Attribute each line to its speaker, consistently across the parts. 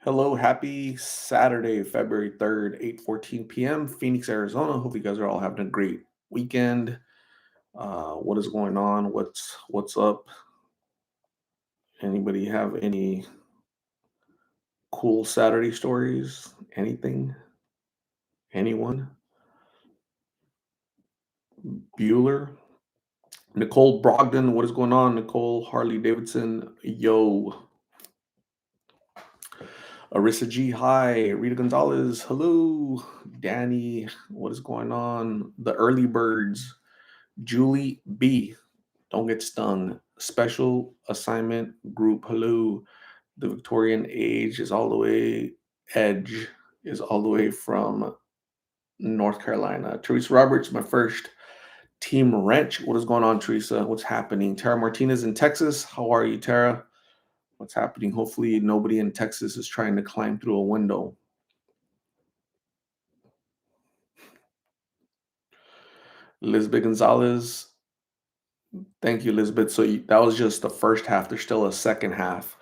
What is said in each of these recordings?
Speaker 1: Hello, happy Saturday, February 3rd, 8:14 p.m., Phoenix, Arizona. Hope you guys are all having a great weekend. What is going on? What's up? Anybody have any cool Saturday stories? Anything? Anyone? Bueller? Nicole Brogdon, what is going on? Nicole Harley Davidson, yo. Arissa G, hi. Rita Gonzalez, hello. Danny, what is going on? The early birds. Julie B, don't get stung. Special assignment group. Hello. The Victorian age is all the way, edge is all the way from North Carolina. Teresa Roberts, my first team wrench. What is going on, Teresa? What's happening? Tara Martinez in Texas. How are you, Tara? What's happening? Hopefully, nobody in Texas is trying to climb through a window. Lisbeth Gonzalez, thank you, Elizabeth. So that was just the first half. There's still a second half.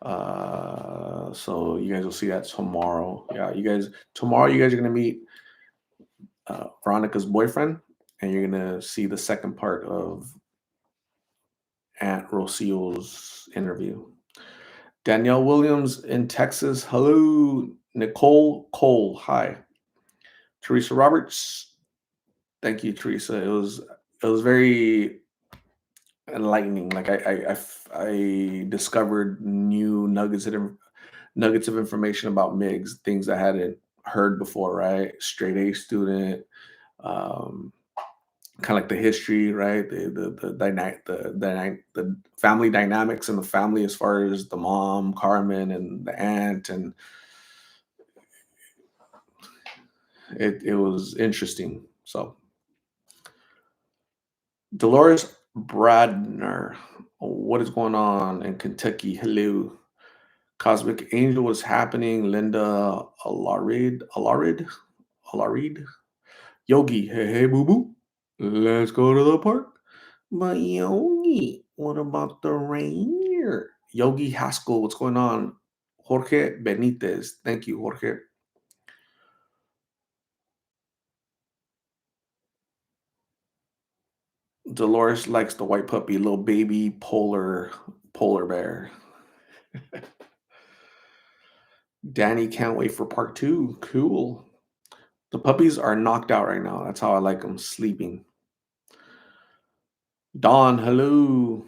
Speaker 1: So you guys will see that tomorrow. Yeah, you guys tomorrow you guys are gonna meet Veronica's boyfriend, and you're gonna see the second part of Aunt Rocio's interview. Danielle Williams in Texas. Hello, Nicole Cole. Hi, Teresa Roberts. Thank you, Teresa. It was very enlightening. Like I discovered new nuggets of information about MIGs, things I hadn't heard before, right? Straight A student, um, kind of like the history, right? The family dynamics in the family as far as the mom, Carmen, and the aunt, and it was interesting. So Dolores Bradner, what is going on in Kentucky? Hello. Cosmic Angel was happening. Linda Alarid, Yogi, hey, hey, boo boo. Let's go to the park. But Yogi, what about the reindeer? Yogi Haskell, what's going on? Jorge Benitez, thank you, Jorge. Dolores likes the white puppy, little baby polar bear. Danny can't wait for part two. Cool. The puppies are knocked out right now. That's how I like them, sleeping. Dawn, hello.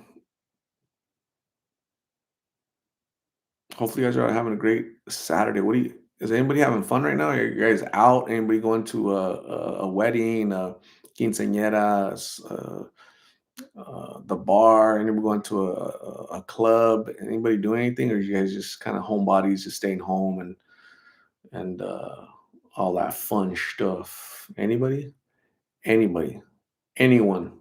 Speaker 1: Hopefully, you guys are having a great Saturday. Is anybody having fun right now? Are you guys out? Anybody going to a wedding, a quinceañera, the bar? Anybody going to a club? Anybody doing anything? Or you guys just kind of homebodies, just staying home and all that fun stuff? Anybody? Anybody? Anyone?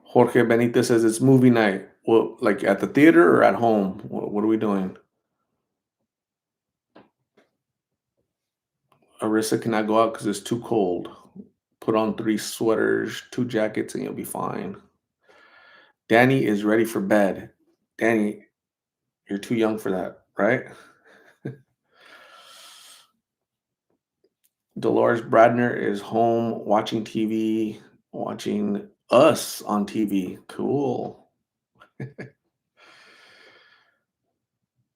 Speaker 1: Jorge Benitez says it's movie night. Well, like at the theater or at home? What are we doing? Arissa cannot go out because it's too cold. Put on 3 sweaters, 2 jackets, and you'll be fine. Danny is ready for bed. Danny, you're too young for that, right? Dolores Bradner is home watching TV, watching us on TV. Cool.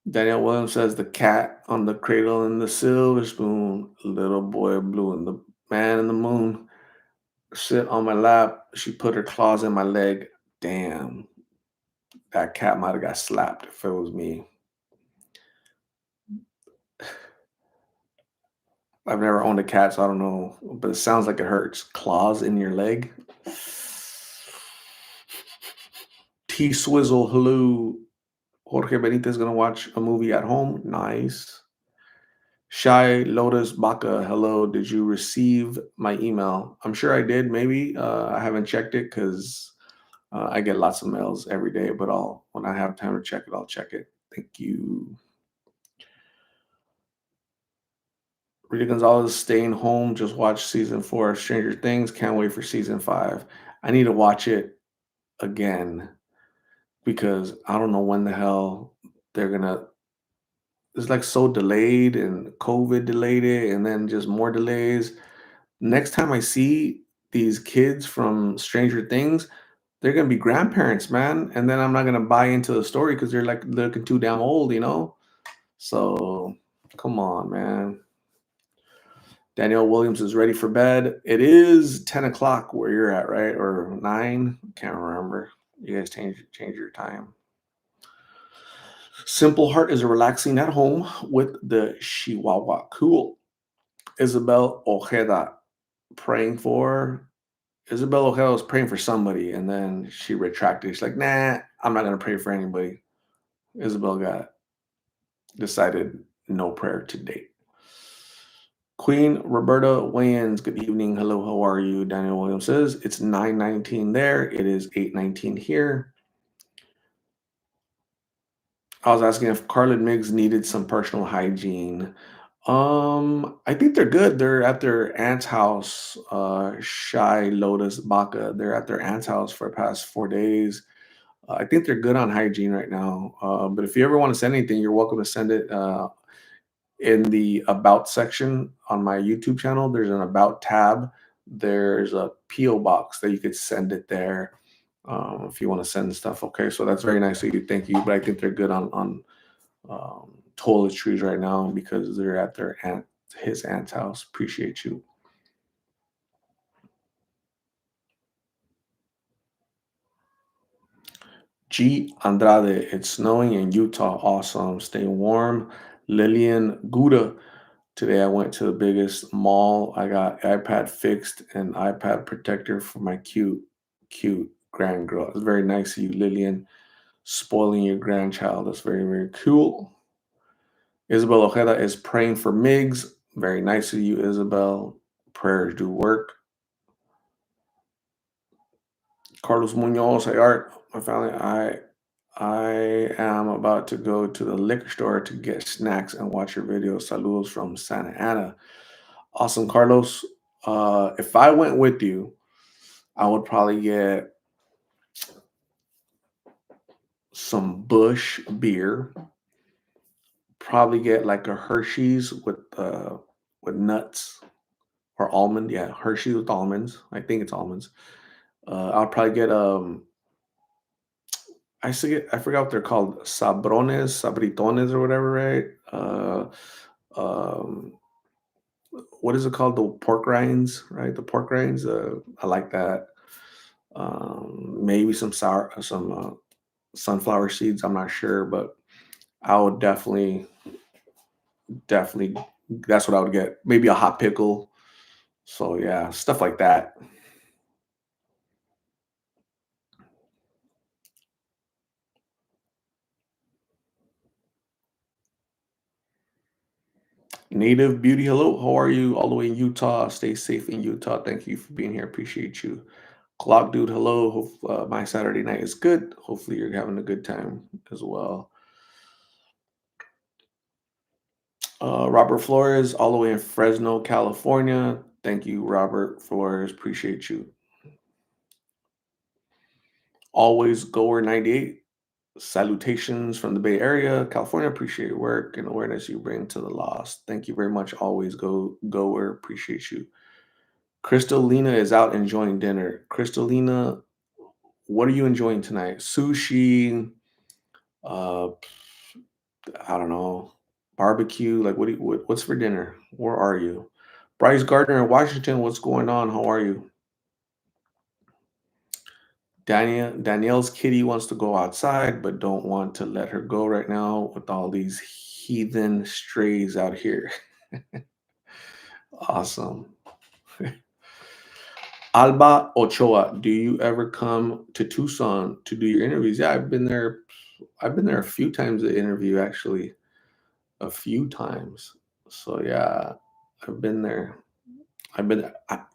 Speaker 1: Danielle Williams says the cat on the cradle and the silver spoon, little boy blue and the man in the moon sit on my lap. She put her claws in my leg. Damn, that cat might have got slapped if it was me. I've never owned a cat, so I don't know, but it sounds like it hurts. Claws in your leg. T Swizzle, hello. Jorge Benitez gonna watch a movie at home. Nice. Shy Lotus Baka, hello. Did you receive my email? I'm sure I did. Maybe I haven't checked it because I get lots of mails every day. But I'll when I have time to check it, I'll check it. Thank you. Rita Gonzalez staying home. Just watched season 4 of Stranger Things. Can't wait for season 5. I need to watch it again because I don't know when the hell they're gonna. It's like so delayed, and COVID delayed it, and then just more delays. Next time I see these kids from Stranger Things, they're gonna be grandparents, man, and then I'm not gonna buy into the story because they're like looking too damn old, you know. So come on, man. Danielle Williams is ready for bed. It is 10 o'clock where you're at, right? Or 9? Can't remember. You guys change your time. Simple Heart is relaxing at home with the Chihuahua. Cool. Isabel Ojeda praying for Isabel Ojeda was praying for somebody, and then she retracted. She's like, "Nah, I'm not gonna pray for anybody." Isabel got decided no prayer to date. Queen Roberta Wayans, good evening. Hello, how are you? Daniel Williams says it's 9:19 there. It is 8:19 here. I was asking if Carlin Miggs needed some personal hygiene. I think they're good. They're at their aunt's house, Shy Lotus Baca. They're at their aunt's house for the past 4 days. I think they're good on hygiene right now. But if you ever want to send anything, you're welcome to send it in the about section on my YouTube channel. There's an about tab. There's a PO box that you could send it there if you want to send stuff. Okay, so that's very nice of you. Thank you. But I think they're good on toiletries right now because they're at his aunt's house. Appreciate you. G. Andrade, it's snowing in Utah. Awesome. Stay warm. Lillian Gouda, today I went to the biggest mall. I got iPad fixed and iPad protector for my cute grand girl. It's very nice of you, Lillian, spoiling your grandchild. That's very, very cool. Isabel Ojeda is praying for Migs. Very nice of you, Isabel. Prayers do work. Carlos Munoz, hey Art, my family, I am about to go to the liquor store to get snacks and watch your video. Saludos from Santa Ana. Awesome, Carlos. If I went with you, I would probably get some Bush beer. Probably get like a Hershey's with nuts or almond. Yeah, Hershey's with almonds. I think it's almonds. I'll probably get I forgot what they're called, sabrones, sabritones, or whatever, right? Um, what is it called? The pork rinds, right? The pork rinds. I like that. Maybe some sunflower seeds. I'm not sure, but I would definitely. That's what I would get. Maybe a hot pickle. So yeah, stuff like that. Native Beauty, hello. How are you? All the way in Utah. Stay safe in Utah. Thank you for being here. Appreciate you. Clock dude, hello. Hope my Saturday night is good. Hopefully you're having a good time as well. Robert Flores, all the way in Fresno, California. Thank you, Robert Flores. Appreciate you. Always Goer 98. Salutations from the Bay Area, California. Appreciate your work and awareness you bring to the lost. Thank you very much. Always Goer. Appreciate you. Crystalina is out enjoying dinner. Crystalina, what are you enjoying tonight? Sushi, uh, I don't know, barbecue. Like, what's for dinner? Where are you? Bryce Gardner in Washington. What's going on? How are you? Danielle's kitty wants to go outside, but don't want to let her go right now with all these heathen strays out here. Awesome. Alba Ochoa, do you ever come to Tucson to do your interviews? Yeah, I've been there. I've been there a few times to interview, actually, a few times. So yeah, I've been there.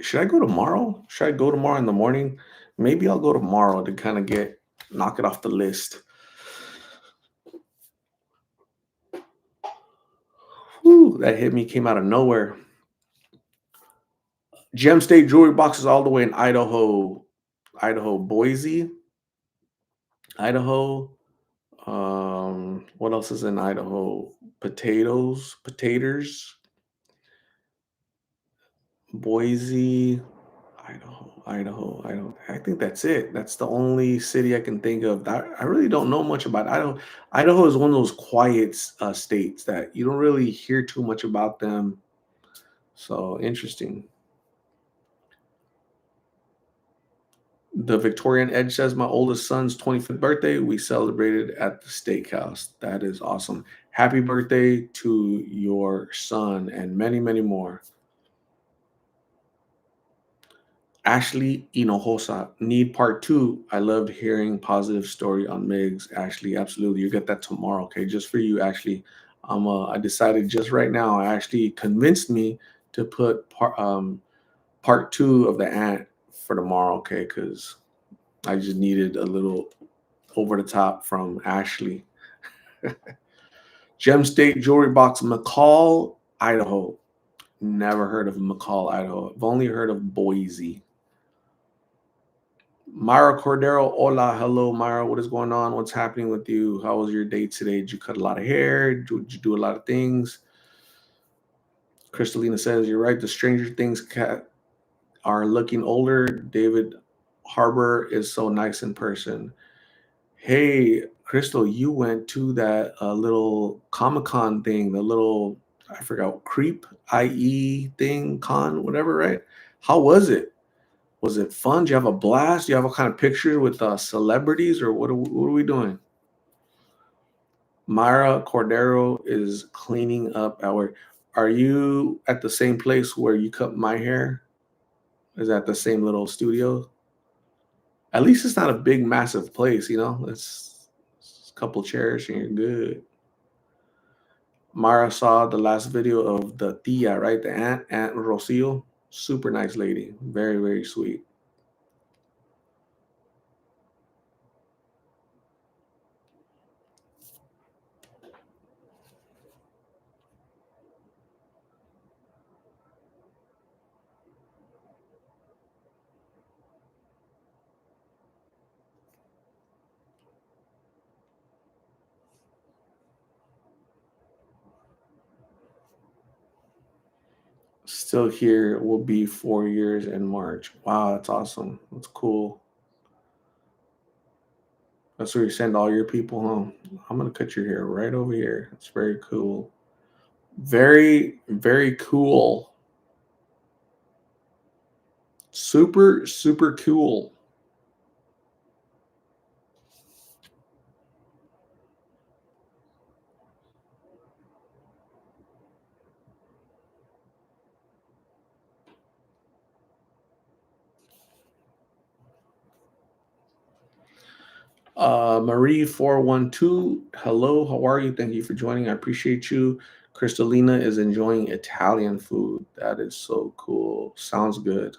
Speaker 1: Should I go tomorrow? Should I go tomorrow in the morning? Maybe I'll go tomorrow to kind of knock it off the list. Whew, that hit me, came out of nowhere. Gem State Jewelry Box is all the way in Boise, Idaho. What else is in Idaho? Potatoes, Boise, Idaho. I think that's it. That's the only city I can think of. I really don't know much about Idaho. Idaho is one of those quiet states that you don't really hear too much about them. So interesting. The Victorian Edge says my oldest son's 25th birthday. We celebrated at the steakhouse. That is awesome. Happy birthday to your son and many, many more. Ashley Hinojosa, need part two. I loved hearing positive story on Migs. Ashley, absolutely. You get that tomorrow, okay? Just for you, Ashley. I decided just right now. Ashley convinced me to put part two of the ant for tomorrow, okay? Because I just needed a little over the top from Ashley. Gem State Jewelry Box, McCall, Idaho. Never heard of McCall, Idaho. I've only heard of Boise. Myra Cordero, hola, hello, Myra. What is going on? What's happening with you? How was your day today? Did you cut a lot of hair? Did you do a lot of things? Crystalina says, you're right. The Stranger Things cat are looking older. David Harbor is so nice in person. Hey, Crystal, you went to that little Comic Con thing, the little, I forgot, Creep IE thing, con, whatever, right? How was it? Was it fun? Do you have a blast? Do you have a kind of picture with celebrities, or what are we doing? Myra Cordero is cleaning up our. Are you at the same place where you cut my hair? Is that the same little studio? At least it's not a big, massive place, you know? It's a couple chairs and you're good. Mara saw the last video of the tia, right? The Aunt Rocio. Super nice lady. Very, very sweet. Still here will be 4 years in March. Wow, that's awesome. That's cool. That's where you send all your people home. I'm gonna cut your hair right over here. It's very cool. Very, very cool. Super, super cool. Marie 412. Hello, how are you? Thank you for joining. I appreciate you. Crystalina is enjoying Italian food. That is so cool. Sounds good.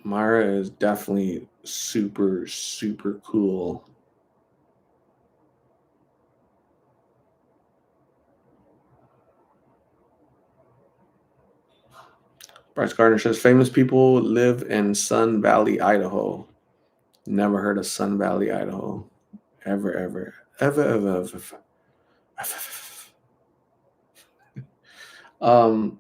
Speaker 1: Myra is definitely super, super cool. Bryce Gardner says famous people live in Sun Valley, Idaho. Never heard of Sun Valley, Idaho. Ever, ever, ever, ever, ever. Um,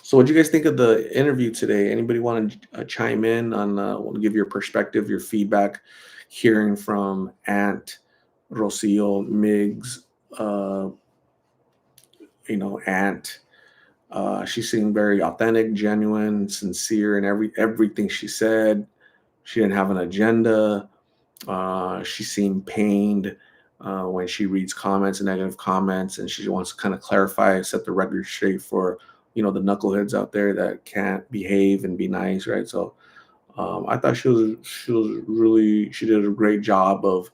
Speaker 1: so what do you guys think of the interview today? Anybody want to chime in on, want to give your perspective, your feedback, hearing from Aunt Rocio Miggs, uh, Aunt. She seemed very authentic, genuine, sincere, and everything she said. She didn't have an agenda. She seemed pained when she reads comments and negative comments, and she wants to kind of clarify, set the record straight for the knuckleheads out there that can't behave and be nice, right? So I thought she did a great job of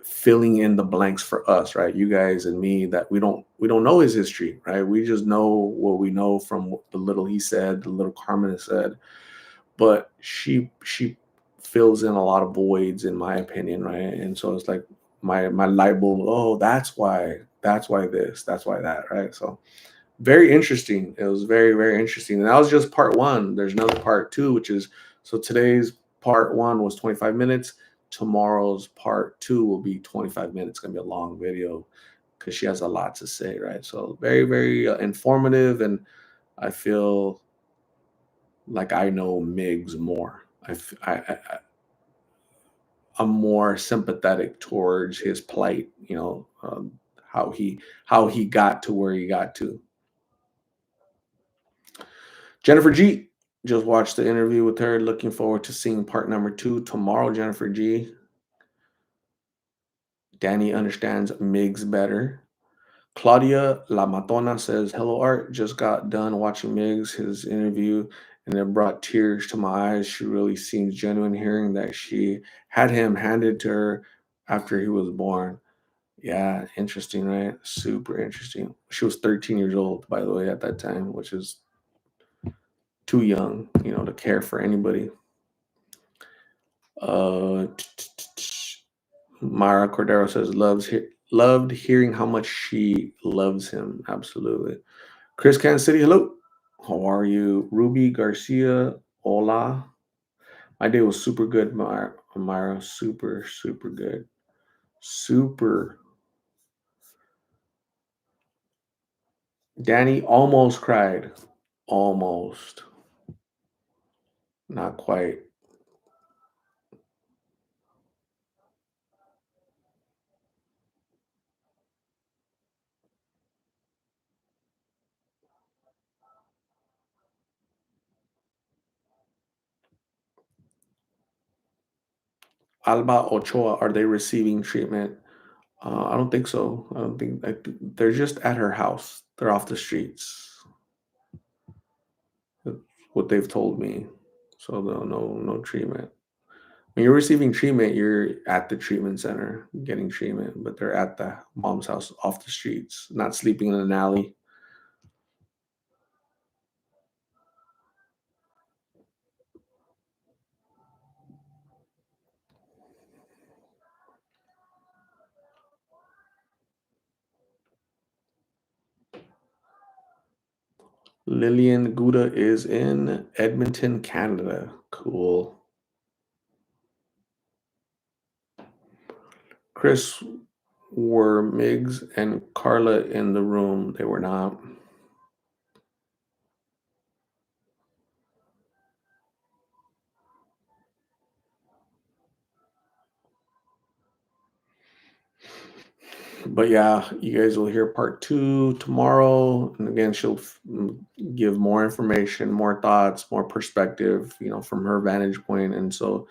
Speaker 1: filling in the blanks for us, right? You guys and me, that we don't know his history, right? We just know what we know from the little he said, the little Carmen has said, but she fills in a lot of voids, in my opinion, right? And so it's like my light bulb. Oh, that's why. That's why this. That's why that. Right. So very interesting. It was very, very interesting. And that was just part one. There's another part two, which is so today's part one was 25 minutes. Tomorrow's part two will be 25 minutes. It's gonna be a long video because she has a lot to say, right? So very, very informative, and I feel like I know Migs more. I'm more sympathetic towards his plight. How he got to where he got to. Jennifer G just watched the interview with her. Looking forward to seeing part number two tomorrow. Jennifer G. Danny understands Migs better. Claudia La Matona says, "Hello, Art. Just got done watching Migs, his interview, and it brought tears to my eyes. She really seems genuine hearing that she had him handed to her after he was born." Yeah, interesting, right? Super interesting. She was 13 years old, by the way, at that time, which is too young, to care for anybody. Uh, Myra Cordero says loved hearing how much she loves him. Absolutely. Chris Kansas City, hello. How are you? Ruby Garcia, hola. My day was super good, Myra. Super, super good. Super. Danny almost cried. Almost. Not quite. Alba Ochoa, are they receiving treatment? I don't think so. I don't think they're just at her house. They're off the streets. That's what they've told me. So no treatment. When you're receiving treatment, you're at the treatment center getting treatment, but they're at the mom's house off the streets, not sleeping in an alley. Lillian Gouda is in Edmonton, Canada. Cool. Chris, were Migs and Carla in the room? They were not. But yeah, you guys will hear part two tomorrow. And again, she'll give more information, more thoughts, more perspective, from her vantage point. And so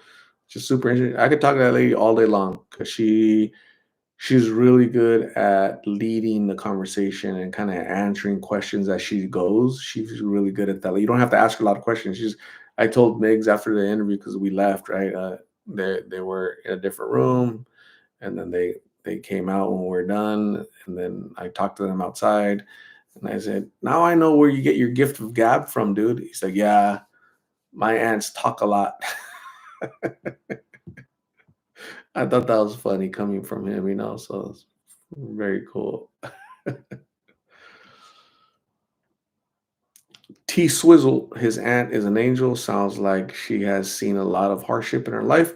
Speaker 1: just super interesting. I could talk to that lady all day long because she's really good at leading the conversation and kind of answering questions as she goes. She's really good at that. Like, you don't have to ask her a lot of questions. I told Migs after the interview because we left, right? They were in a different room, and then they came out when we were done, and then I talked to them outside, and I said, "Now I know where you get your gift of gab from, dude." He's like, "Yeah, my aunts talk a lot." I thought that was funny coming from him, so it's very cool. T Swizzle, his aunt is an angel. Sounds like she has seen a lot of hardship in her life.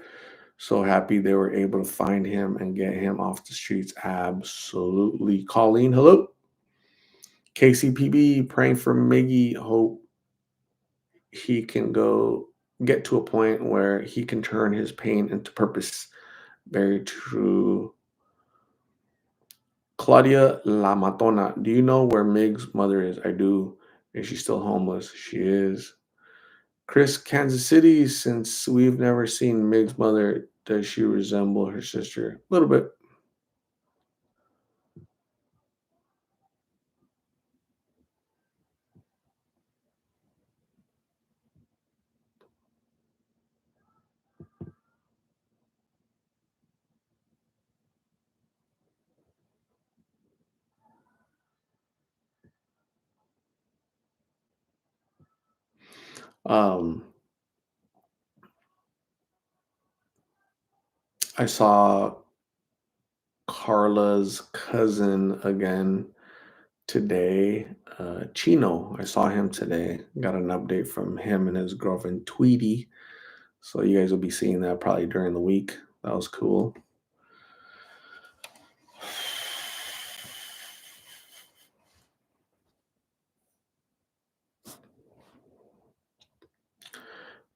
Speaker 1: So happy they were able to find him and get him off the streets. Absolutely. Colleen, hello. KCPB, praying for Miggy. Hope he can get to a point where he can turn his pain into purpose. Very true. Claudia La Matona, do you know where Mig's mother is? I do. Is she still homeless? She is. Chris, Kansas City, since we've never seen Mig's mother, does she resemble her sister? A little bit. Um, I saw Carla's cousin again today. Chino, I saw him today. Got an update from him and his girlfriend Tweety. So you guys will be seeing that probably during the week. That was cool.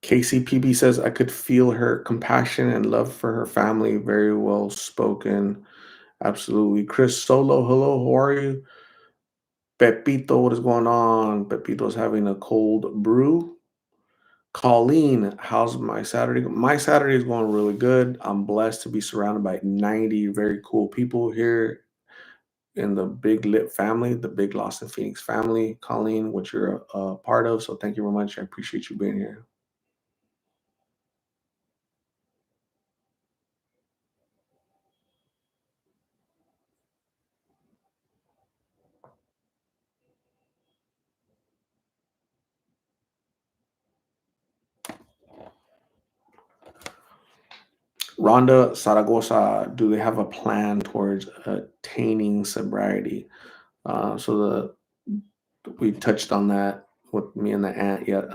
Speaker 1: KCPB says, I could feel her compassion and love for her family. Very well spoken. Absolutely. Chris Solo, hello, how are you? Pepito, what is going on? Pepito's having a cold brew. Colleen, how's my Saturday? My Saturday is going really good. I'm blessed to be surrounded by 90 very cool people here in the Big Lit family, the Big Lost in Phoenix family. Colleen, which you're a part of. So thank you very much. I appreciate you being here. Rhonda Zaragoza, do they have a plan towards attaining sobriety? So we touched on that with me and the aunt yet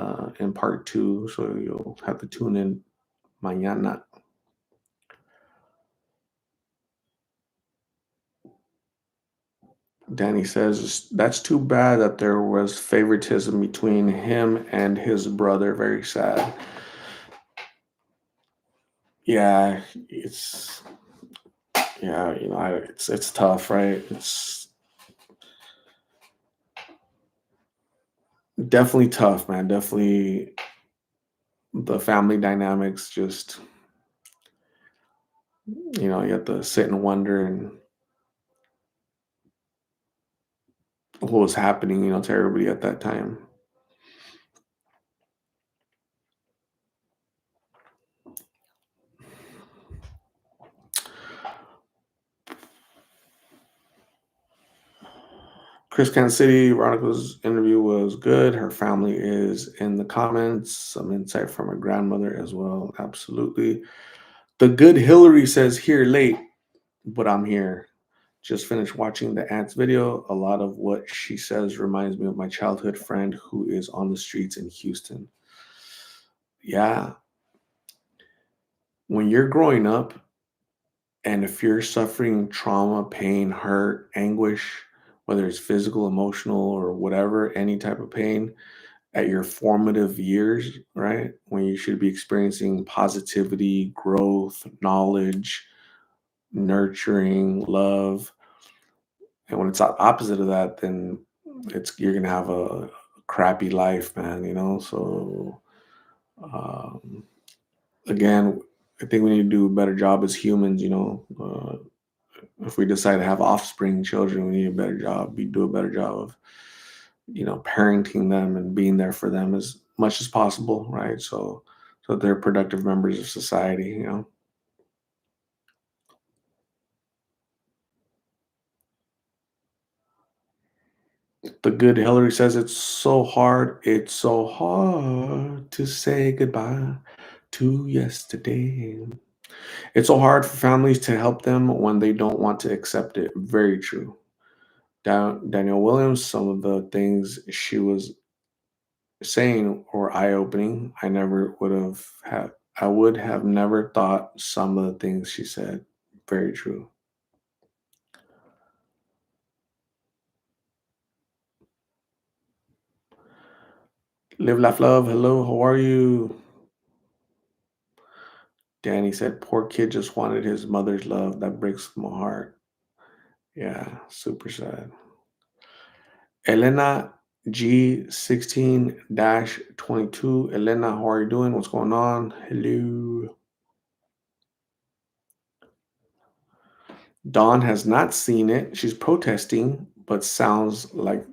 Speaker 1: in part two. So you'll have to tune in mañana. Danny says that's too bad that there was favoritism between him and his brother. Very sad. Yeah, it's it's tough, right? It's definitely tough, man. Definitely the family dynamics just you have to sit and wonder and what was happening, to everybody at that time. Chris Kansas City, Veronica's interview was good. Her family is in the comments. Some insight from her grandmother as well. Absolutely. The good Hillary says, here late, but I'm here. Just finished watching the aunt's video. A lot of what she says reminds me of my childhood friend who is on the streets in Houston. Yeah. When you're growing up, and if you're suffering trauma, pain, hurt, anguish, whether it's physical, emotional, or whatever, any type of pain at your formative years, right? When you should be experiencing positivity, growth, knowledge, nurturing, love. And when it's the opposite of that, then you're gonna have a crappy life, man. So um, again, I think we need to do a better job as humans. If we decide to have offspring, children, we need a better job. We do a better job of, parenting them and being there for them as much as possible, right? So they're productive members of society. The good Hillary says it's so hard to say goodbye to yesterday. It's so hard for families to help them when they don't want to accept it. Very true. Daniel Williams, some of the things she was saying were eye-opening. I would have never thought some of the things she said. Very true. Live, laugh, love. Hello, how are you? Danny said, poor kid just wanted his mother's love. That breaks my heart. Yeah, super sad. Elena G16-22. Elena, how are you doing? What's going on? Hello. Dawn has not seen it. She's protesting, but sounds sad.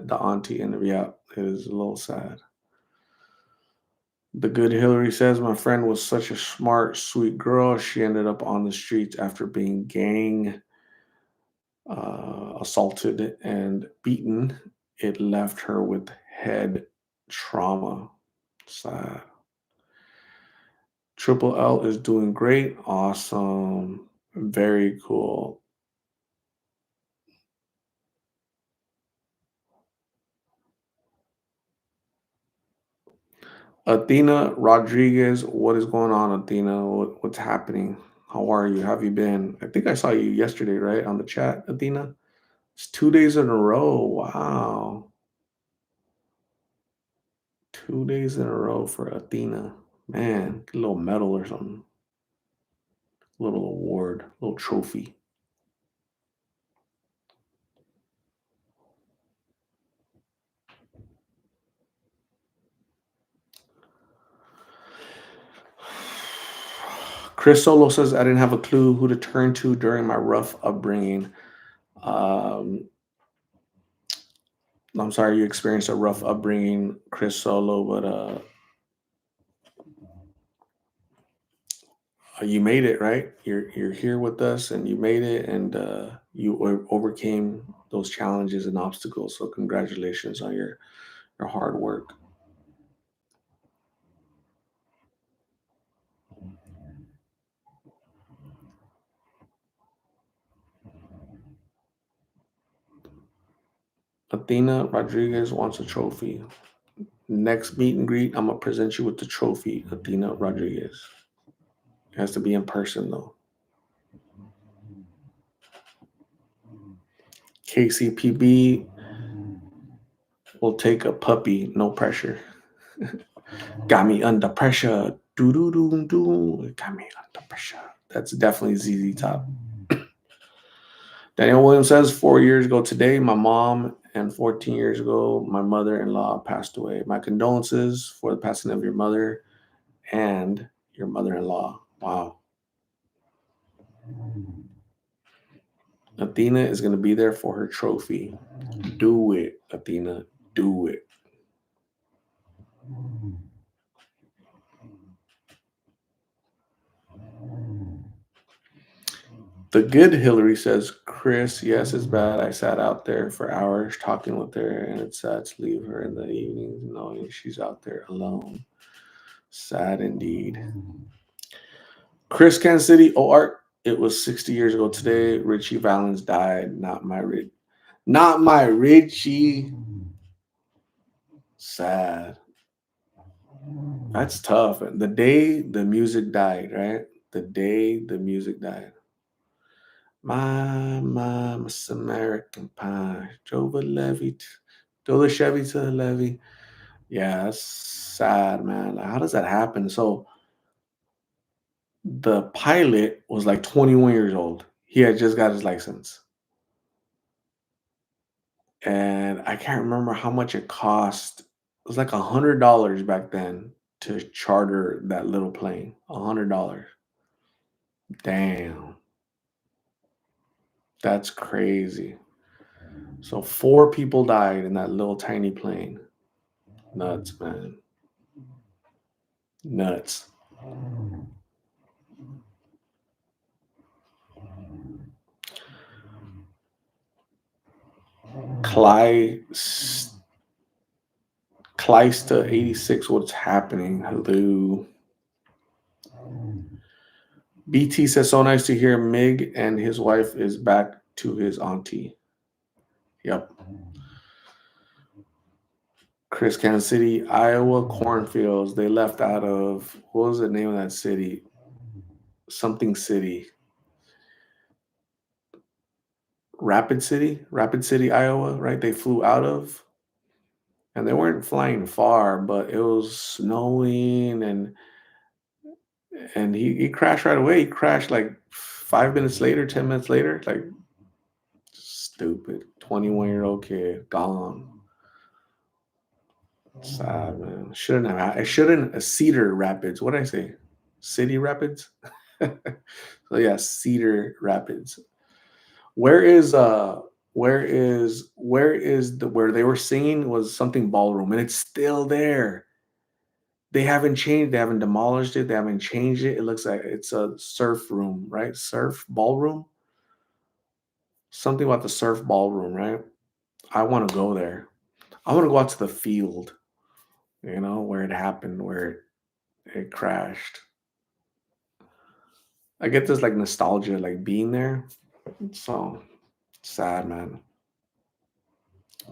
Speaker 1: The auntie and yeah, it is a little sad. The good Hillary says my friend was such a smart, sweet girl. She ended up on the streets after being gang assaulted and beaten. It left her with head trauma. Sad. Triple L is doing great. Awesome. Very cool. Athena Rodriguez, what is going on, Athena? What's happening? How are you? How have you been? I think I saw you yesterday, right? On the chat, Athena? It's 2 days in a row. Wow. 2 days in a row for Athena. Man, get a little medal or something. Little award, little trophy. Chris Solo says, I didn't have a clue who to turn to during my rough upbringing. Um, I'm sorry you experienced a rough upbringing, Chris Solo, but you made it, right? You're here with us, and you made it, and you overcame those challenges and obstacles. So congratulations on your hard work. Athena Rodriguez wants a trophy. Next meet and greet, I'm gonna present you with the trophy, Athena Rodriguez. It has to be in person though. KCPB will take a puppy, no pressure. Got me under pressure. Do do do do. Got me under pressure. That's definitely ZZ Top. Daniel Williams says 4 years ago today, my mom and 14 years ago, my mother-in-law passed away. My condolences for the passing of your mother and your mother-in-law. Wow. Athena is going to be there for her trophy. Do it, Athena. Do it. The good Hillary says, Chris, yes, it's bad. I sat out there for hours talking with her, and it's sad to leave her in the evenings knowing she's out there alone. Sad indeed. Chris Kansas City, oh, Art, it was 60 years ago today. Richie Valens died. Not my Richie. Sad. That's tough. The day the music died, right? The day the music died. My Miss American Pie. Drove the Chevy to the levee. Yeah, that's sad, man. Like, how does that happen? So the pilot was like 21 years old. He had just got his license. And I can't remember how much it cost. It was like $100 back then to charter that little plane. $100. Damn, that's crazy. So 4 people died in that little tiny plane. Nuts, man. Nuts. Cly Clysta 86, what's happening? Hello. BT says, so nice to hear Mig and his wife is back to his auntie. Yep. Chris, Kansas City, Iowa cornfields. They left out of, what was the name of that city? Something City. Rapid City, Iowa, right? They flew out of, and they weren't flying far, but it was snowing, and he crashed right away. He crashed like 5 minutes later, 10 minutes later. Like stupid. 21-year-old kid gone. Sad, man. Shouldn't have. I shouldn't. Cedar Rapids. What did I say? City Rapids. So yeah, Cedar Rapids. Where is where is the where they were singing was something ballroom, and it's still there. They haven't changed. They haven't demolished it. They haven't changed it. It looks like it's a surf room, right? Surf ballroom. Something about the surf ballroom, right? I want to go there. I want to go out to the field, where it happened, where it crashed. I get this like nostalgia, like being there. So sad, man.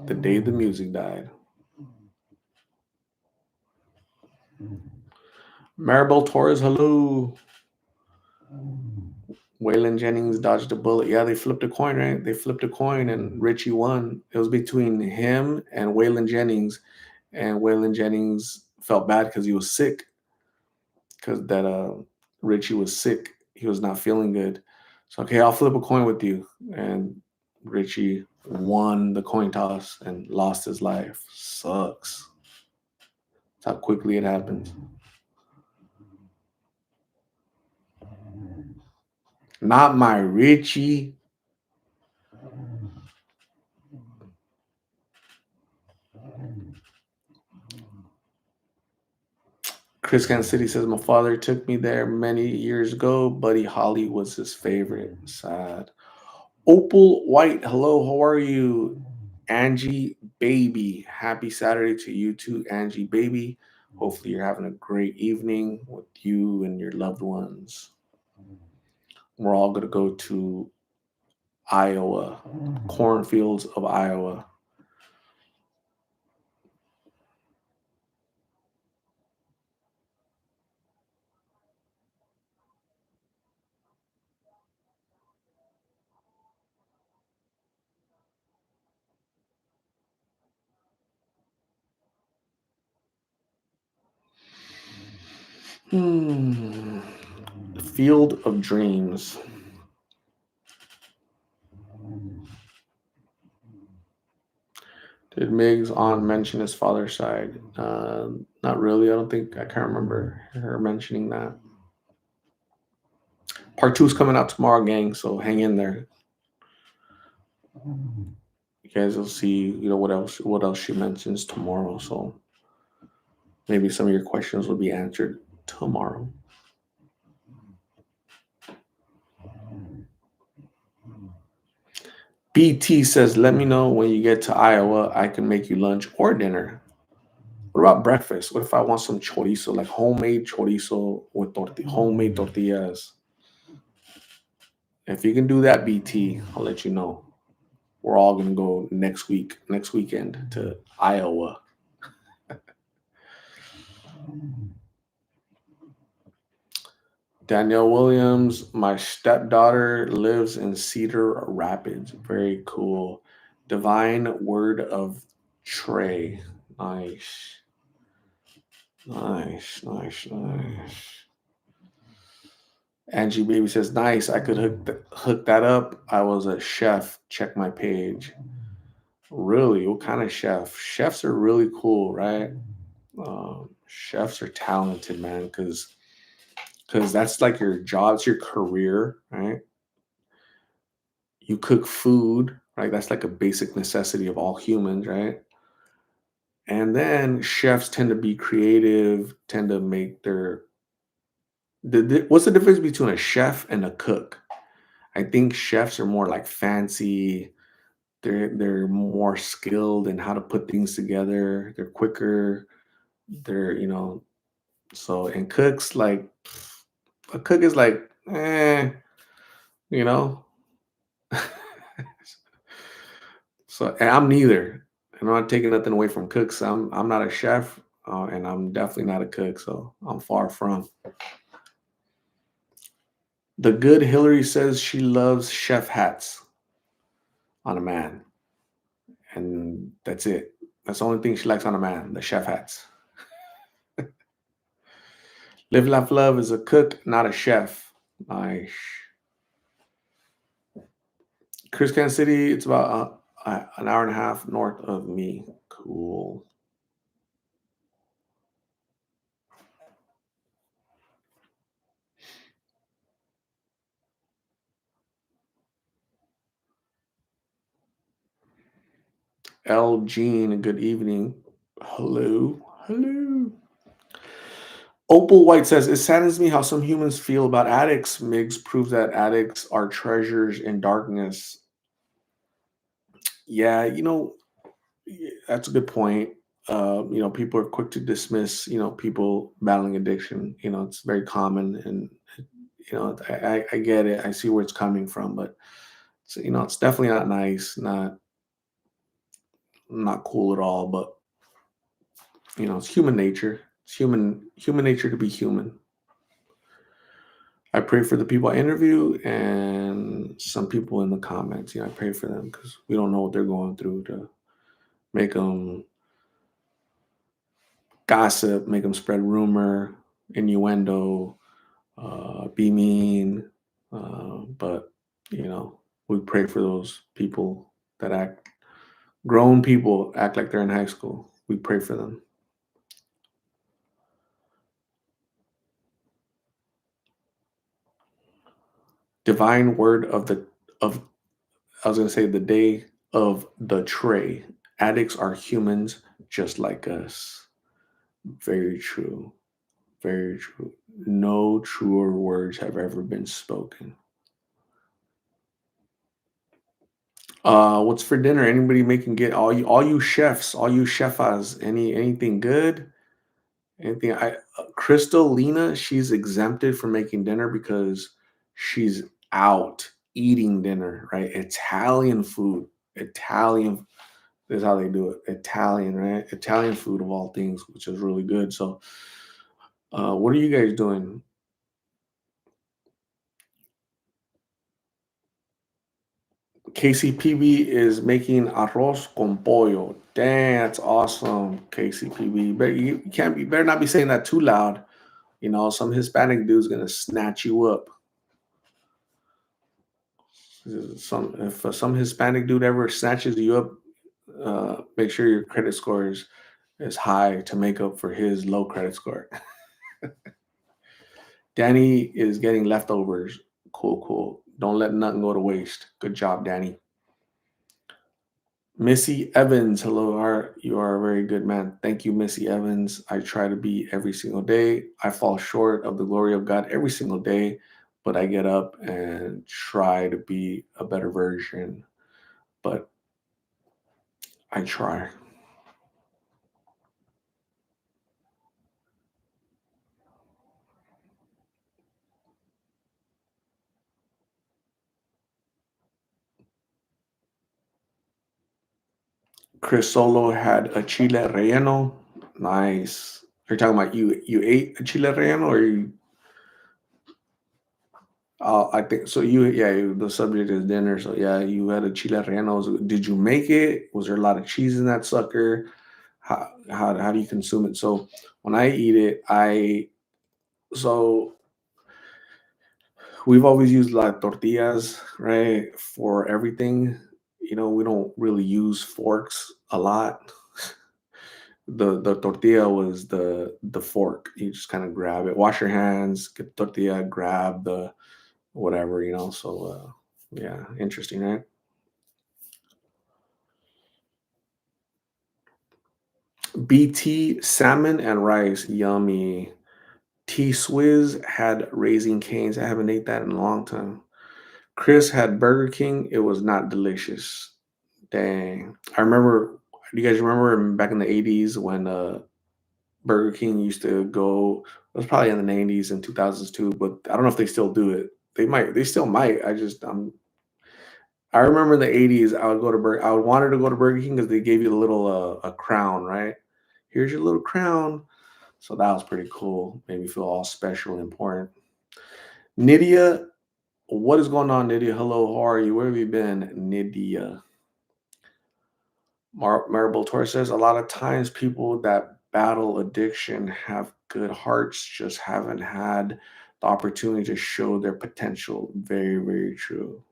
Speaker 1: The day the music died. Maribel Torres, hello. Waylon Jennings dodged a bullet. Yeah, they flipped a coin, right? They flipped a coin and Richie won. It was between him and Waylon Jennings, and Waylon Jennings felt bad because he was sick. Because that Richie was sick, he was not feeling good. So okay, I'll flip a coin with you, and Richie won the coin toss and lost his life. Sucks. That's how quickly it happens. Not my Richie. Chris Kansas City says my father took me there many years ago. Buddy Holly was his favorite. Sad. Opal White, hello, how are you? Angie Baby, happy Saturday to you too, Angie Baby. Hopefully, you're having a great evening with you and your loved ones. We're all going to go to Iowa, cornfields of Iowa. Hmm. Field of Dreams. Did Mig's aunt mention his father's side? Not really. I don't think I can't remember her mentioning that. Part two is coming out tomorrow, gang. So hang in there. You guys will see. What else she mentions tomorrow. So maybe some of your questions will be answered tomorrow. BT says, "Let me know when you get to Iowa. I can make you lunch or dinner. What about breakfast? What if I want some chorizo, like homemade chorizo with homemade tortillas? If you can do that, BT, I'll let you know. We're all gonna go next weekend to Iowa." Danielle Williams, my stepdaughter lives in Cedar Rapids. Very cool. Divine Word of Trey. Nice. Nice, nice, nice. Angie Baby says, nice. I could hook that up. I was a chef. Check my page. Really? What kind of chef? Chefs are really cool, right? Chefs are talented, man, because that's like your job, it's your career, right? You cook food, right? That's like a basic necessity of all humans, right? And then chefs tend to be creative, tend to make what's the difference between a chef and a cook? I think chefs are more like fancy. They're more skilled in how to put things together. They're quicker. They're so and cooks like a cook is like you know. So and I'm neither. I'm not taking nothing away from cooks. I'm not a chef, and I'm definitely not a cook. So I'm far from. The good Hillary says she loves chef hats on a man, and that's it. That's the only thing she likes on a man, the chef hats. Live, laugh, love is a cook, not a chef. Nice. Chris Kansas City, it's about an hour and a half north of me. Cool. L. Jean, good evening. Hello. Hello. Opal White says, it saddens me how some humans feel about addicts. Miggs proves that addicts are treasures in darkness. Yeah, that's a good point. People are quick to dismiss, people battling addiction. It's very common and I get it. I see where it's coming from, but it's definitely not nice, not cool at all. But it's human nature. It's human nature to be human. I pray for the people I interview and some people in the comments. I pray for them because we don't know what they're going through to make them gossip, make them spread rumor, innuendo, be mean. But, you know, we pray for those people that grown people act like they're in high school. We pray for them. Divine word of I was gonna say the day of the tray. Addicts are humans just like us. Very true. Very true. No truer words have ever been spoken. What's for dinner? Anybody making get all you chefs, all you chefas, anything good? Anything Crystal Lena, she's exempted from making dinner because she's out eating dinner, right? Italian food. Italian is how they do it. Italian, right? Italian food of all things, which is really good. So what are you guys doing? KCPB is making arroz con pollo. Dang, that's awesome, KCPB. But you can't be better not be saying that too loud. Some Hispanic dude's gonna snatch you up. Some if some Hispanic dude ever snatches you up, make sure your credit score is high to make up for his low credit score. Danny is getting leftovers. Cool, cool. Don't let nothing go to waste. Good job, Danny. Missy Evans, hello, you are a very good man. Thank you, Missy Evans. I try to be every single day. I fall short of the glory of God every single day, but I get up and try to be a better version. But I try. Chris Solo had a chile relleno. Nice. You're talking about you ate a chile relleno or you I think so. The subject is dinner. So yeah, you had a chile relleno. Did you make it? Was there a lot of cheese in that sucker? How do you consume it? So when I eat it, so we've always used like tortillas, right, for everything. We don't really use forks a lot. The tortilla was the fork. You just kind of grab it, wash your hands, get the tortilla, grab the whatever. So yeah, interesting, right? BT salmon and rice, yummy. T Swizz had Raising Canes. I haven't ate that in a long time. Chris had Burger King. It was not delicious. Dang. I remember. Do you guys remember back in the 80s when Burger King used to go? It was probably in the 90s and 2000s too, but I don't know if they still do it. They might. They still might. I remember in the 80s. I would wanted to go to Burger King because they gave you a little a crown, right? Here's your little crown. So that was pretty cool. Made me feel all special and important. Nydia, what is going on, Nydia? Hello, how are you? Where have you been, Nydia? Maribel Torres says a lot of times people that battle addiction have good hearts, just haven't had the opportunity to show their potential. Very, very true.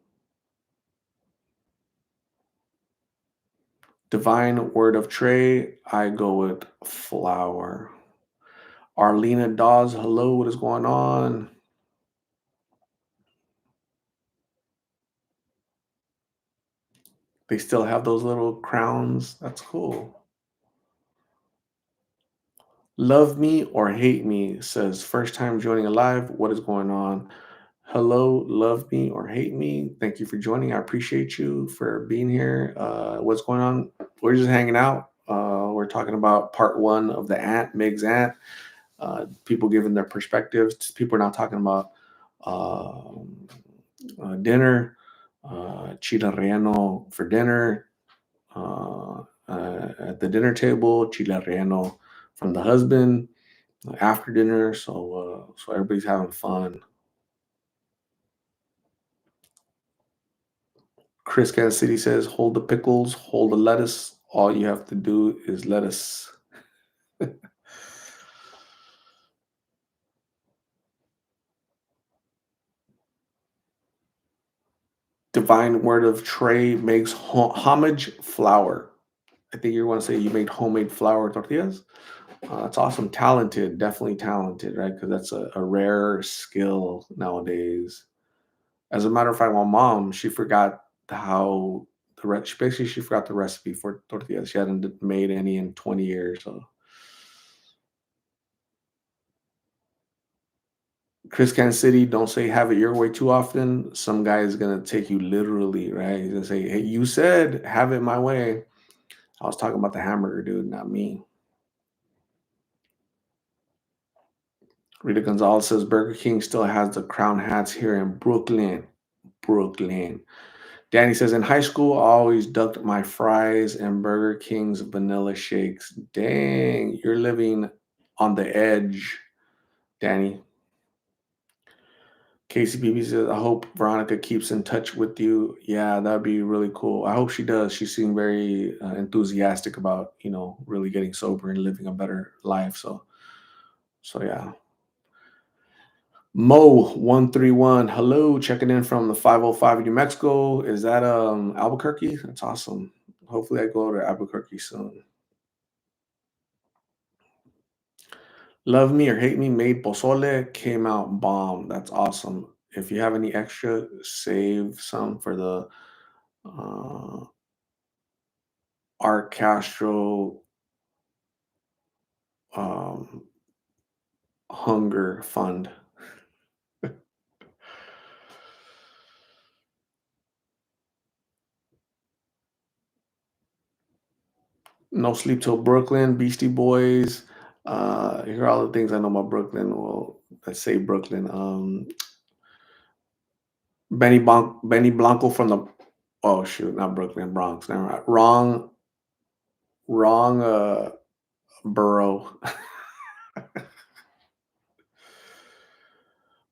Speaker 1: Divine word of Trey, I go with flower. Arlena Dawes, hello, what is going on? They still have those little crowns. That's cool. Love me or hate me says first time joining a live. What is going on? Hello, love me or hate me. Thank you for joining. I appreciate you for being here. What's going on? We're just hanging out. We're talking about part one of the Mig's Ant. People giving their perspectives. People are not talking about um, dinner, chile relleno for dinner, at the dinner table, chile relleno from the husband after dinner. So everybody's having fun. Chris Kansas City says, "Hold the pickles, hold the lettuce. All you have to do is lettuce." Divine Word of Trey makes homage flour. I think you want to say you made homemade flour tortillas. That's awesome. Talented, definitely talented, right? Because that's a rare skill nowadays. As a matter of fact, my mom, she forgot how basically she forgot the recipe for tortillas. She hadn't made any in 20 years. So Chris Kansas City, don't say have it your way too often. Some guy is gonna take you literally, right? He's gonna say, "Hey, you said have it my way." I was talking about the hamburger, dude, not me. Rita Gonzalez says Burger King still has the crown hats here in Brooklyn. Brooklyn. Danny says in high school, I always ducked my fries and Burger King's vanilla shakes. Dang, you're living on the edge, Danny. KCBB says, I hope Veronica keeps in touch with you. Yeah, that'd be really cool. I hope she does. She seemed very enthusiastic about, really getting sober and living a better life. So yeah. Mo131, hello, checking in from the 505 in New Mexico. Is that Albuquerque? That's awesome. Hopefully I go to Albuquerque soon. Love Me or Hate Me made pozole, came out bomb. That's awesome. If you have any extra, save some for the uh, Art Castro um, Hunger Fund. No Sleep Till Brooklyn, Beastie Boys. Here are all the things I know about Brooklyn. Well, let's say Brooklyn. Benny Blanco from the oh shoot, not Brooklyn, Bronx. Never mind. Wrong borough.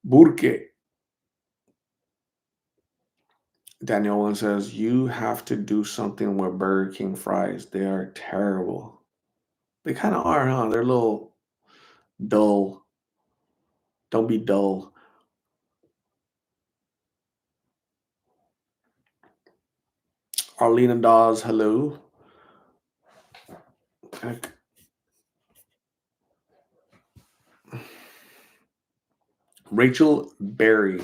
Speaker 1: Burke. Daniel Owen says you have to do something with Burger King fries. They are terrible. They kind of are, huh? They're a little dull. Don't be dull. Arlena Dawes, hello. Rachel Berry.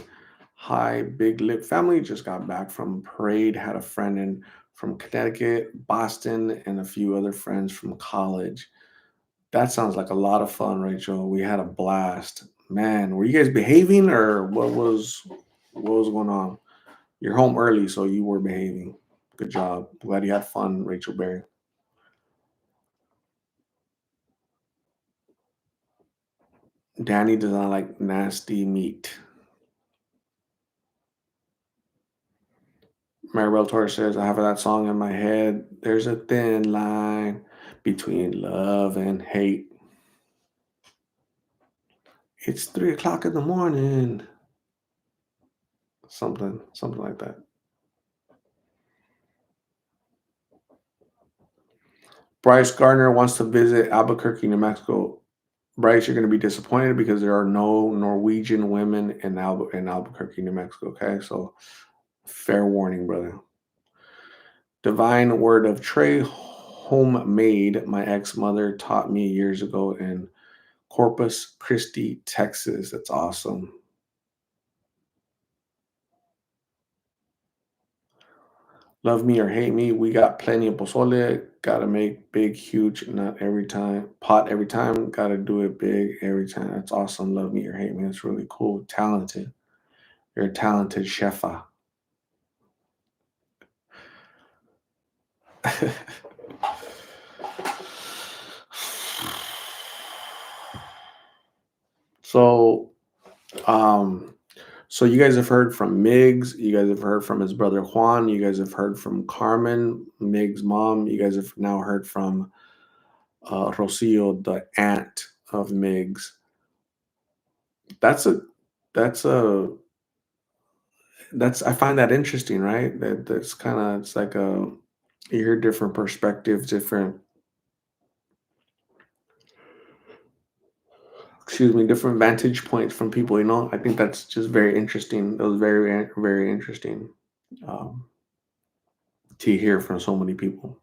Speaker 1: Hi, Big Lip family. Just got back from parade. Had a friend in from Connecticut, Boston, and a few other friends from college. That sounds like a lot of fun, Rachel. We had a blast. Man, were you guys behaving or what was going on? You're home early, so you were behaving. Good job. Glad you had fun, Rachel Berry. Danny does not like nasty meat. Maribel Torres says, I have that song in my head. There's a thin line between love and hate. It's 3 o'clock in the morning. Something like that. Bryce Gardner wants to visit Albuquerque, New Mexico. Bryce, you're going to be disappointed because there are no Norwegian women in Albuquerque, New Mexico. Okay, so fair warning, brother. Divine Word of Trey, homemade. My ex mother taught me years ago in Corpus Christi, Texas. That's awesome. Love me or hate me, we got plenty of pozole. Gotta make big, huge, not every time. Pot every time. Gotta do it big every time. That's awesome. Love me or hate me. That's really cool. Talented. You're a talented chefa. So, um, So you guys have heard from Miggs, you guys have heard from his brother Juan, you guys have heard from Carmen, Miggs' mom, you guys have now heard from Rocio, the aunt of Miggs. That's a that's a that's I find that interesting, right? That's kind of it's like a you hear different perspectives, different different vantage points from people. I think that's just very interesting. That was very interesting um, to hear from so many people.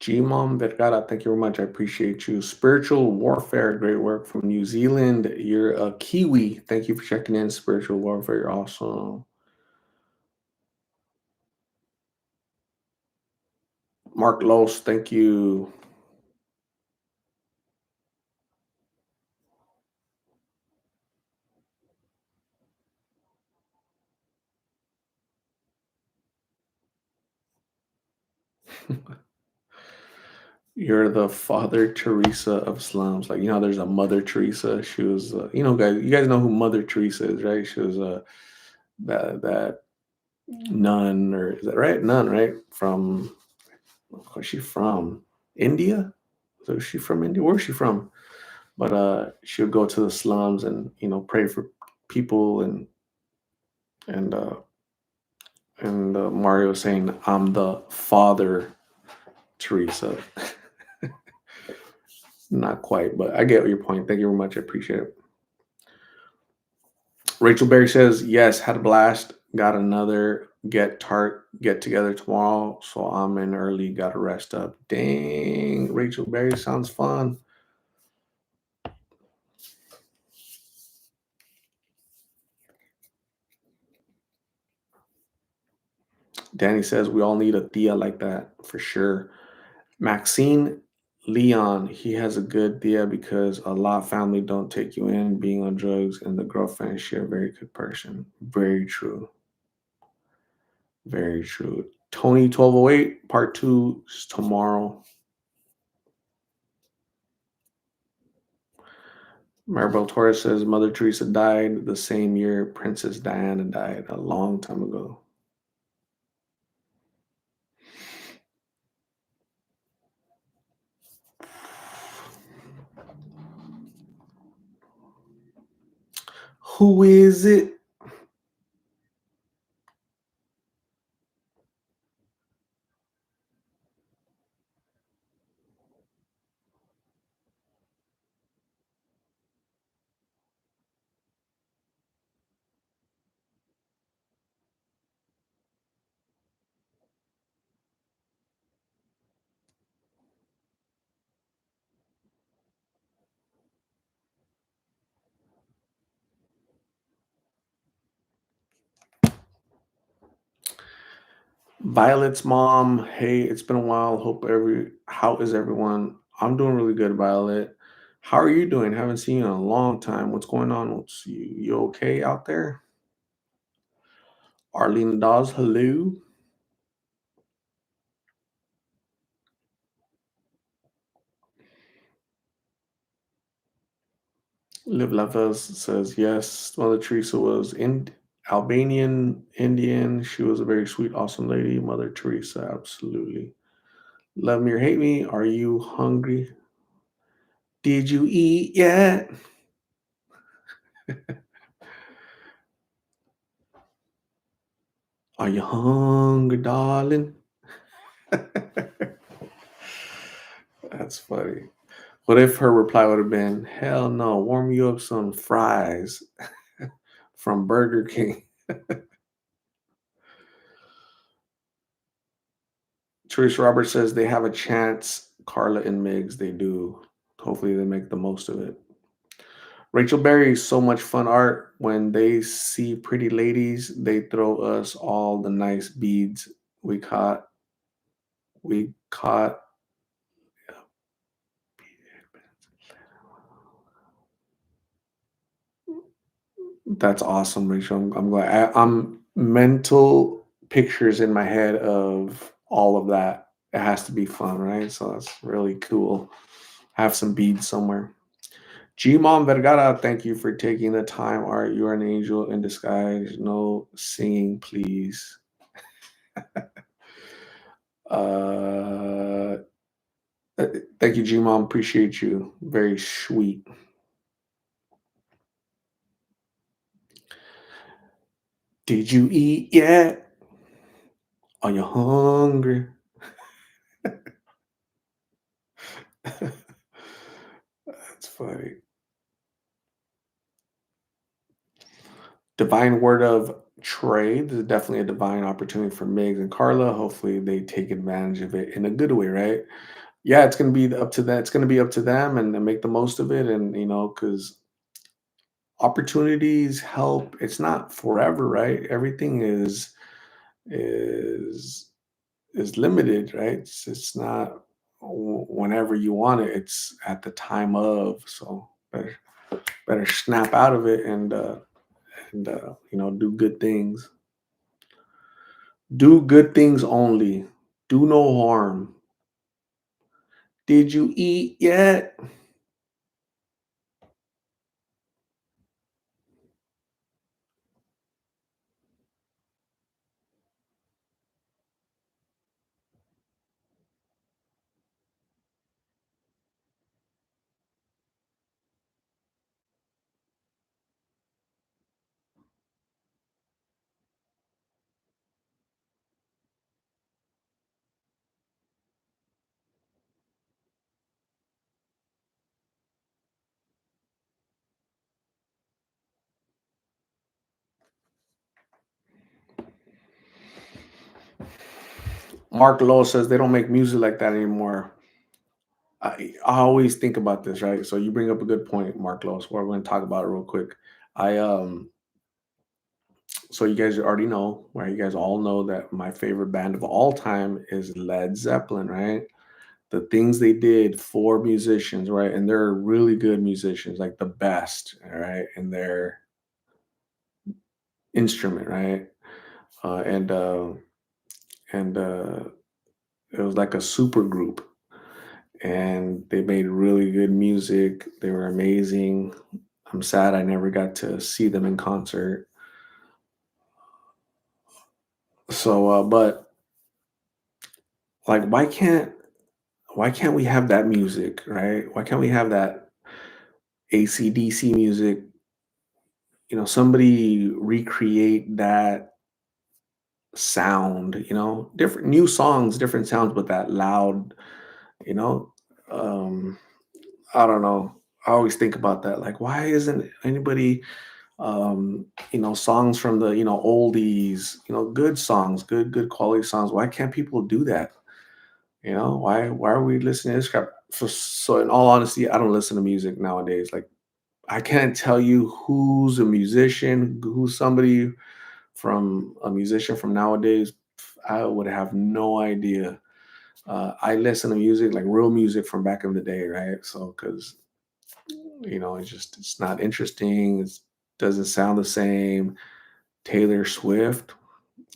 Speaker 1: G Mom Vergara, thank you very much. I appreciate you. Spiritual Warfare, great work from New Zealand. You're a Kiwi. Thank you for checking in. Spiritual Warfare, you're awesome. Mark Los, thank you. You're the Father Teresa of slums. Like, there's a Mother Teresa. She was, guys, you guys know who Mother Teresa is, right? She was that nun, or is that right? Nun, right? Where's she from? India? So is she from India? Where's she from? But she would go to the slums and pray for people and Mario saying, "I'm the Father Teresa." Not quite, but I get your point. Thank you very much. I appreciate it. Rachel Berry says, yes, had a blast. Got another get together tomorrow. So I'm in early, gotta rest up. Dang, Rachel Berry sounds fun. Danny says we all need a Thea like that for sure. Maxine Leon, he has a good Thea because a lot of family don't take you in being on drugs, and the girlfriend is she a very good person. Very true. Very true. Tony 1208, part two is tomorrow. Maribel Torres says Mother Teresa died the same year Princess Diana died, a long time ago. Who is it? Violet's mom. Hey, it's been a while. How is everyone? I'm doing really good, Violet. How are you doing? Haven't seen you in a long time. What's going on? You okay out there? Arlene Dawes, hello. Liv Levels says yes. Mother Teresa was in Albanian Indian. She was a very sweet, awesome lady. Mother Teresa, absolutely. Love me or hate me. Are you hungry? Did you eat yet? Are you hungry, darling? That's funny. What if her reply would have been, hell no, warm you up some fries from Burger King? Teresa Roberts says they have a chance. Carla and Migs, they do. Hopefully they make the most of it. Rachel Berry, so much fun art. When they see pretty ladies, they throw us all the nice beads we caught. We caught. That's awesome, Rachel. I'm glad. I'm mental pictures in my head of all of that. It has to be fun, right? So that's really cool. Have some beads somewhere. G Mom Vergara, thank you for taking the time. Art, you are an angel in disguise. No singing, please. Uh, thank you, G Mom. Appreciate you. Very sweet. Did you eat yet? Are you hungry? That's funny. Divine word of trade. This is definitely a divine opportunity for Migs and Carla. Hopefully, they take advantage of it in a good way, right? Yeah, it's gonna be up to that. It's gonna be up to them and make the most of it, and because opportunities help. It's not forever, right? Everything is is limited, right? It's not whenever you want it. It's at the time of. So better snap out of it and do good things. Do good things only. Do no harm. Did you eat yet? Mark Lowe says they don't make music like that anymore. I always think about this, right? So you bring up a good point, Mark Lowe. So we're going to talk about it real quick. I So you guys already know, right? You guys all know that my favorite band of all time is Led Zeppelin, right? The things they did for musicians, right? And they're really good musicians, like the best, all right, in their instrument, right? Uh, and uh, and it was like a super group, and they made really good music. They were amazing. I'm sad I never got to see them in concert. So, but like, why can't we have that music, right? Why can't we have that AC/DC music? Somebody recreate that sound, different new songs, different sounds, but that loud, you know. Um, I don't know. I always think about that. Like, why isn't anybody, songs from the, oldies, good songs, good quality songs? Why can't people do that? Why are we listening to this crap? So in all honesty, I don't listen to music nowadays. Like, I can't tell you who's a musician, who's somebody from a musician from nowadays. I would have no idea. I listen to music, like real music from back in the day, right? So, because it's not interesting. It doesn't sound the same. Taylor Swift,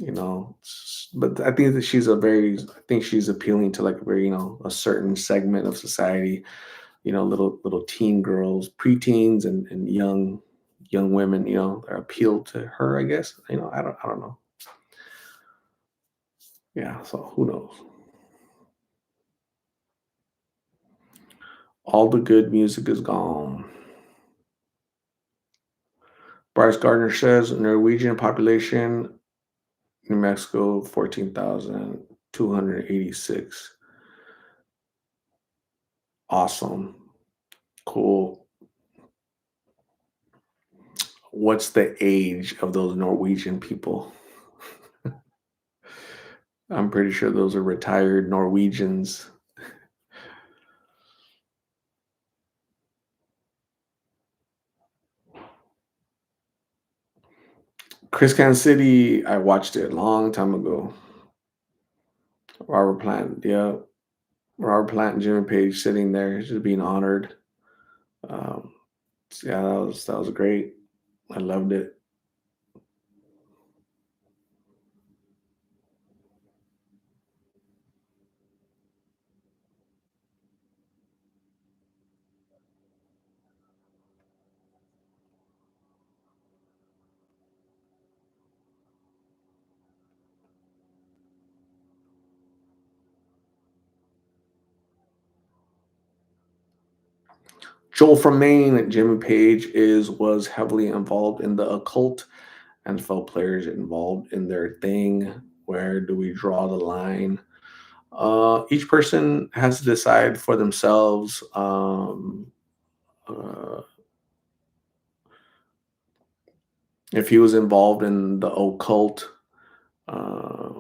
Speaker 1: but I think that I think she's appealing to like a very, a certain segment of society. little teen girls, preteens, and young women, that appeal to her. I guess I don't know. Yeah, so who knows? All the good music is gone. Bryce Gardner says Norwegian population, New Mexico 14,286. Awesome. Cool. What's the age of those Norwegian people? I'm pretty sure those are retired Norwegians. Chris Kansas City, I watched it a long time ago. Robert Plant, yeah. Robert Plant and Jimmy Page sitting there just being honored. Um, yeah, that was great. I loved it. Joel from Maine, Jimmy Page was heavily involved in the occult. NFL players involved in their thing. Where do we draw the line? Each person has to decide for themselves. Uh, if he was involved in the occult, uh,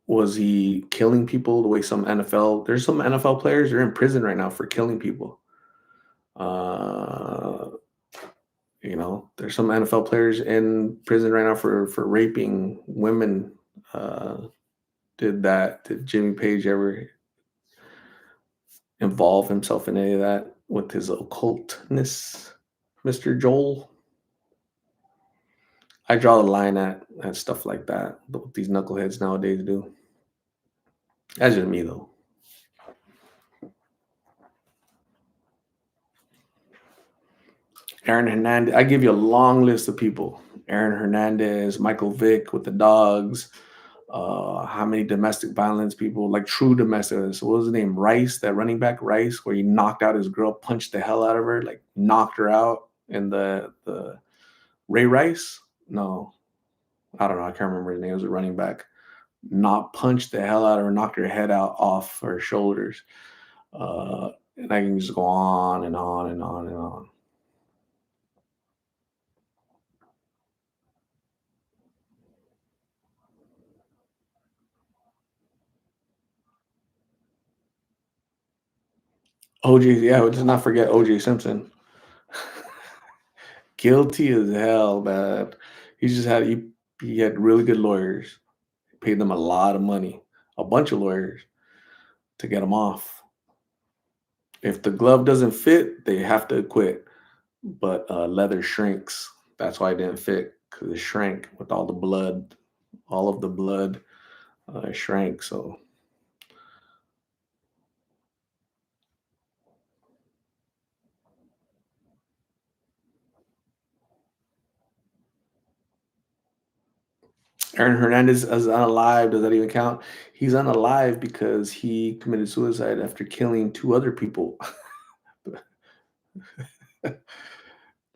Speaker 1: was he killing people the way some NFL? There's some NFL players are in prison right now for killing people. Uh, there's some NFL players in prison right now for raping women. Uh, did Jimmy Page ever involve himself in any of that with his occultness, Mr. Joel? I draw the line at stuff like that. What these knuckleheads nowadays do. That's just me though. Aaron Hernandez. I give you a long list of people. Aaron Hernandez, Michael Vick with the dogs. How many domestic violence people, like true domestic? So what was his name? Rice, that running back Rice, where he knocked out his girl, punched the hell out of her, like knocked her out. In the Ray Rice? No, I don't know. I can't remember his name. It was a running back. Not punched the hell out of her, knocked her head out off her shoulders. And I can just go on and on and on and on. OJ, yeah, let's not forget OJ Simpson. Guilty as hell, man. He had really good lawyers. Paid them a lot of money, a bunch of lawyers to get him off. If the glove doesn't fit, they have to quit. But leather shrinks. That's why it didn't fit, because it shrank with all the blood. All of the blood shrank. So Aaron Hernandez is unalive. Does that even count? He's unalive because he committed suicide after killing two other people.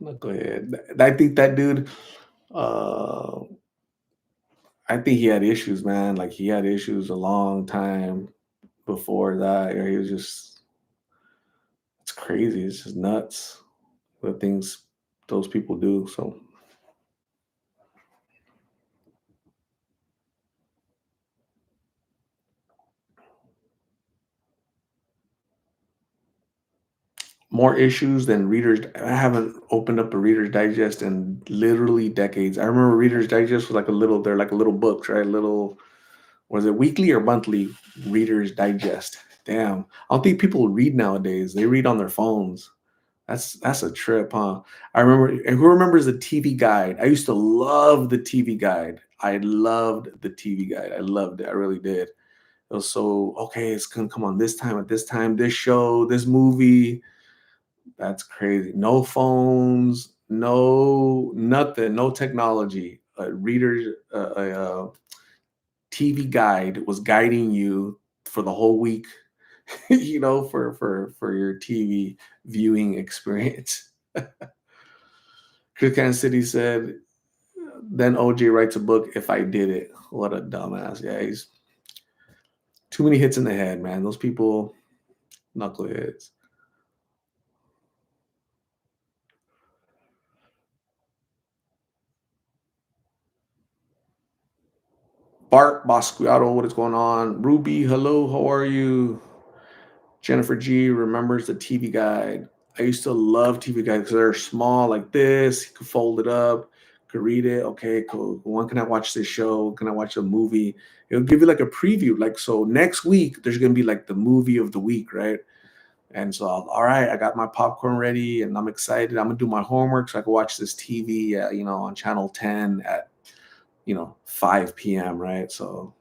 Speaker 1: No, go ahead. I think that dude. Uh, I think he had issues, man. Like he had issues a long time before that. He was just. It's crazy. It's just nuts. The things those people do. So more issues than readers. I haven't opened up a Reader's Digest in literally decades. I remember Reader's Digest was like a little. They're like a little books, right? Little. Was it weekly or monthly Reader's Digest? Damn, I don't think people read nowadays. They read on their phones. That's a trip, huh? I remember. And who remembers the TV Guide? I used to love the TV Guide. I loved the TV Guide. I loved it. I really did. It was so okay. It's gonna come on this time at this time. This show, this movie. That's crazy. No phones, no nothing, no technology. A reader, a TV guide was guiding you for the whole week, for your TV viewing experience. Chris Kansas City said, then OJ writes a book if I did it. What a dumbass. Yeah, he's too many hits in the head, man. Those people, knuckleheads. Bart Basquiat, what is going on? Ruby, hello, how are you? Jennifer G remembers the TV guide. I used to love TV guides because they're small like this. You could fold it up, could read it. Okay, cool. When can I watch this show? Can I watch a movie? It'll give you like a preview. Like, so next week, there's going to be like the movie of the week, right? And so, all right, I got my popcorn ready and I'm excited. I'm going to do my homework so I can watch this TV, on channel 10 at, 5 p.m., right? So,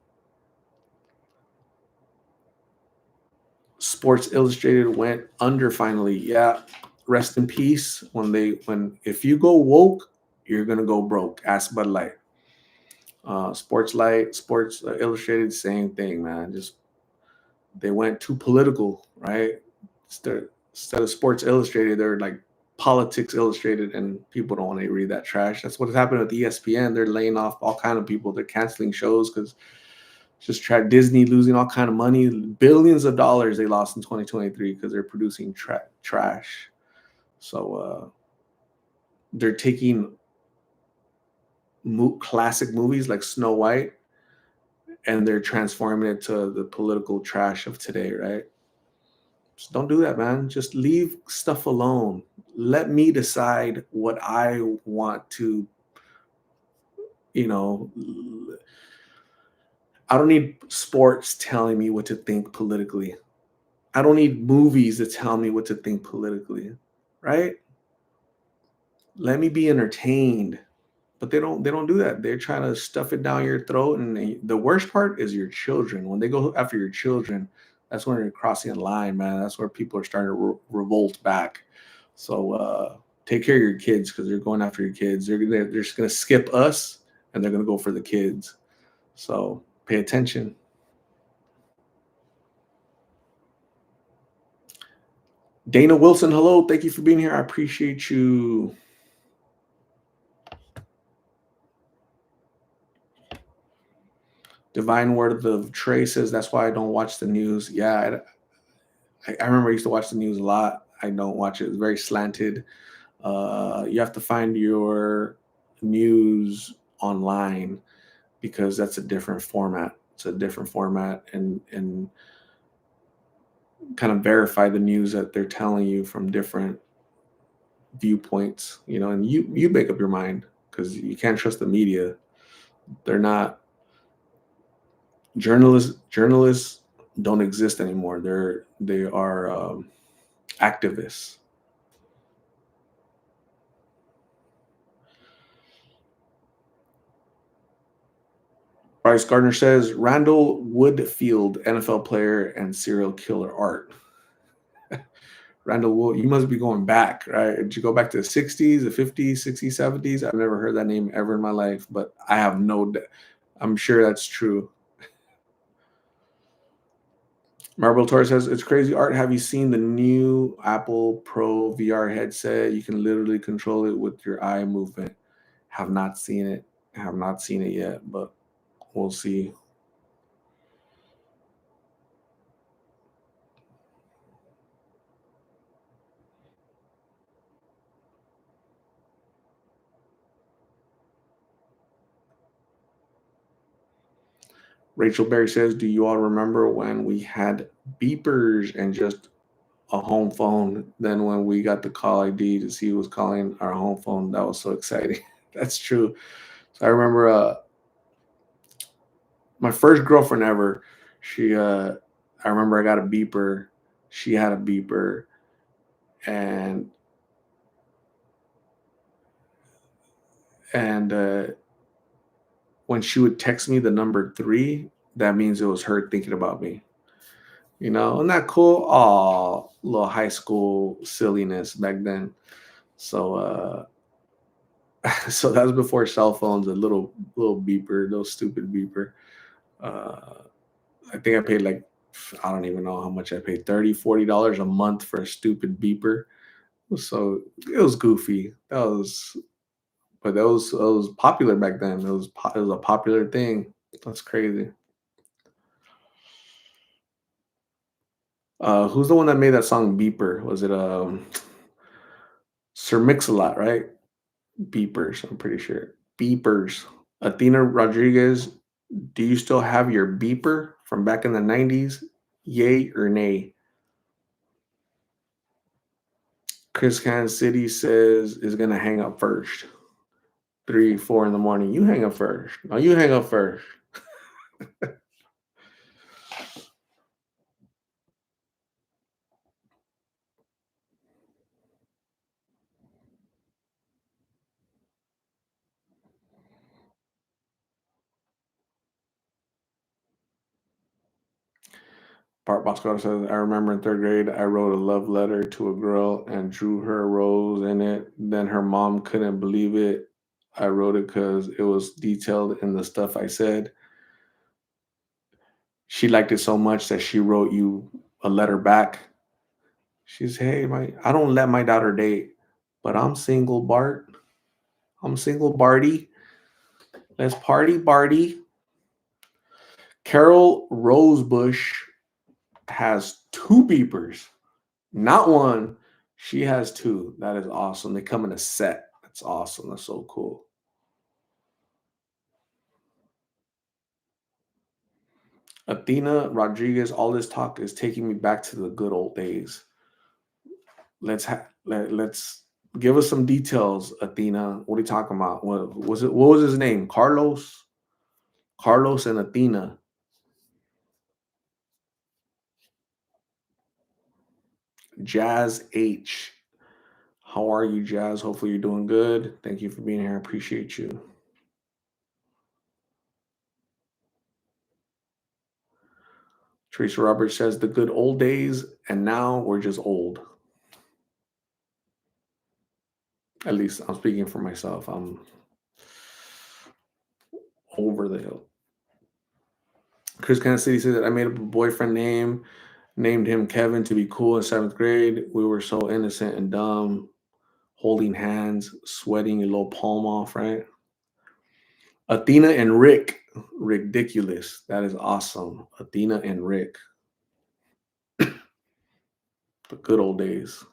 Speaker 1: Sports Illustrated went under finally. Yeah, rest in peace. When if you go woke, you're gonna go broke. Ask Bud Light. Sports Light, Sports Illustrated, same thing, man. Just they went too political, right? Instead of Sports Illustrated, they're like Politics Illustrated, and people don't want to read that trash. That's what happened with ESPN. They're laying off all kind of people. They're canceling shows because just try Disney losing all kind of money, billions of dollars they lost in 2023 because they're producing trash. So they're taking classic movies like Snow White and they're transforming it to the political trash of today, right? Just don't do that, man. Just leave stuff alone. Let me decide what I want to, you know. I don't need sports telling me what to think politically. I don't need movies to tell me what to think politically, right? Let me be entertained. But they don't do that. They're trying to stuff it down your throat. And the worst part is your children. When they go after your children, that's when you're crossing a line, man. That's where people are starting to revolt back. So take care of your kids because they're going after your kids. They're just gonna skip us and they're gonna go for the kids. So pay attention. Dana Wilson, hello. Thank you for being here. I appreciate you. Divine Word of Trey says that's why I don't watch the news. Yeah, I remember I used to watch the news a lot. I don't watch it. It's very slanted. You have to find your news online because that's a different format. It's a different format and kind of verify the news that they're telling you from different viewpoints, and you make up your mind because you can't trust the media. They're not journalists don't exist anymore. They are activists. Bryce Gardner says Randall Woodfield, NFL player and serial killer art. Randall Wood, you must be going back, right? Did you go back to the 60s, the 50s, 60s, 70s? I've never heard that name ever in my life, but I have I'm sure that's true. Marble Torres says, it's crazy art. Have you seen the new Apple Pro VR headset? You can literally control it with your eye movement. Have not seen it. Have not seen it yet, but we'll see. Rachel Berry says, do you all remember when we had beepers and just a home phone? Then when we got the call ID to see who was calling our home phone, that was so exciting. That's true. So I remember my first girlfriend ever, I remember I got a beeper. She had a beeper. And and when she would text me the number 3, that means it was her thinking about me. Isn't that cool? Oh, little high school silliness back then. So so that was before cell phones, a little beeper, little stupid beeper. Uh I think I paid like, I don't even know how much I paid, 30, $40 a month for a stupid beeper. So it was goofy. That was popular back then. It was a popular thing. That's crazy. Who's the one that made that song Beeper? Was it Sir Mix-a-Lot, right? Beepers, I'm pretty sure. Beepers. Athena Rodriguez, do you still have your beeper from back in the 90s? Yay or nay? Chris Kansas City says is gonna hang up first. 3, 4 in the morning. You hang up first. No, you hang up first. Bart Bosco says, I remember in third grade, I wrote a love letter to a girl and drew her a rose in it. Then her mom couldn't believe it. I wrote it because it was detailed in the stuff I said. She liked it so much that she wrote you a letter back. She's, hey, I don't let my daughter date, but I'm single, Bart. I'm single, Barty. Let's party, Barty. Carol Rosebush has two beepers. Not one. She has two. That is awesome. They come in a set. That's awesome. That's so cool. Athena Rodriguez, all this talk is taking me back to the good old days. Let's give us some details, Athena. What are you talking about? What was his name? Carlos? Carlos and Athena. Jazz H. How are you, Jazz? Hopefully you're doing good. Thank you for being here. I appreciate you. Teresa Roberts says the good old days, and now we're just old. At least I'm speaking for myself. I'm over the hill. Chris Kansas City says that I made up a boyfriend name, named him Kevin to be cool in seventh grade. We were so innocent and dumb, holding hands, sweating a little palm off, right? Athena and Rick, ridiculous. That is awesome. Athena and Rick, the good old days.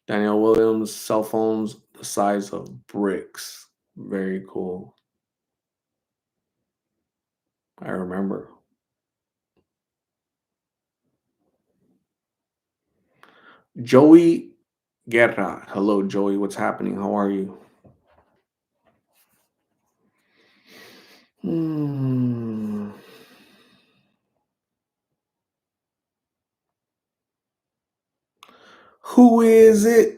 Speaker 1: Danielle Williams, cell phones the size of bricks. Very cool. I remember. Joey Guerra. Hello, Joey. What's happening? How are you? Hmm. Who is it?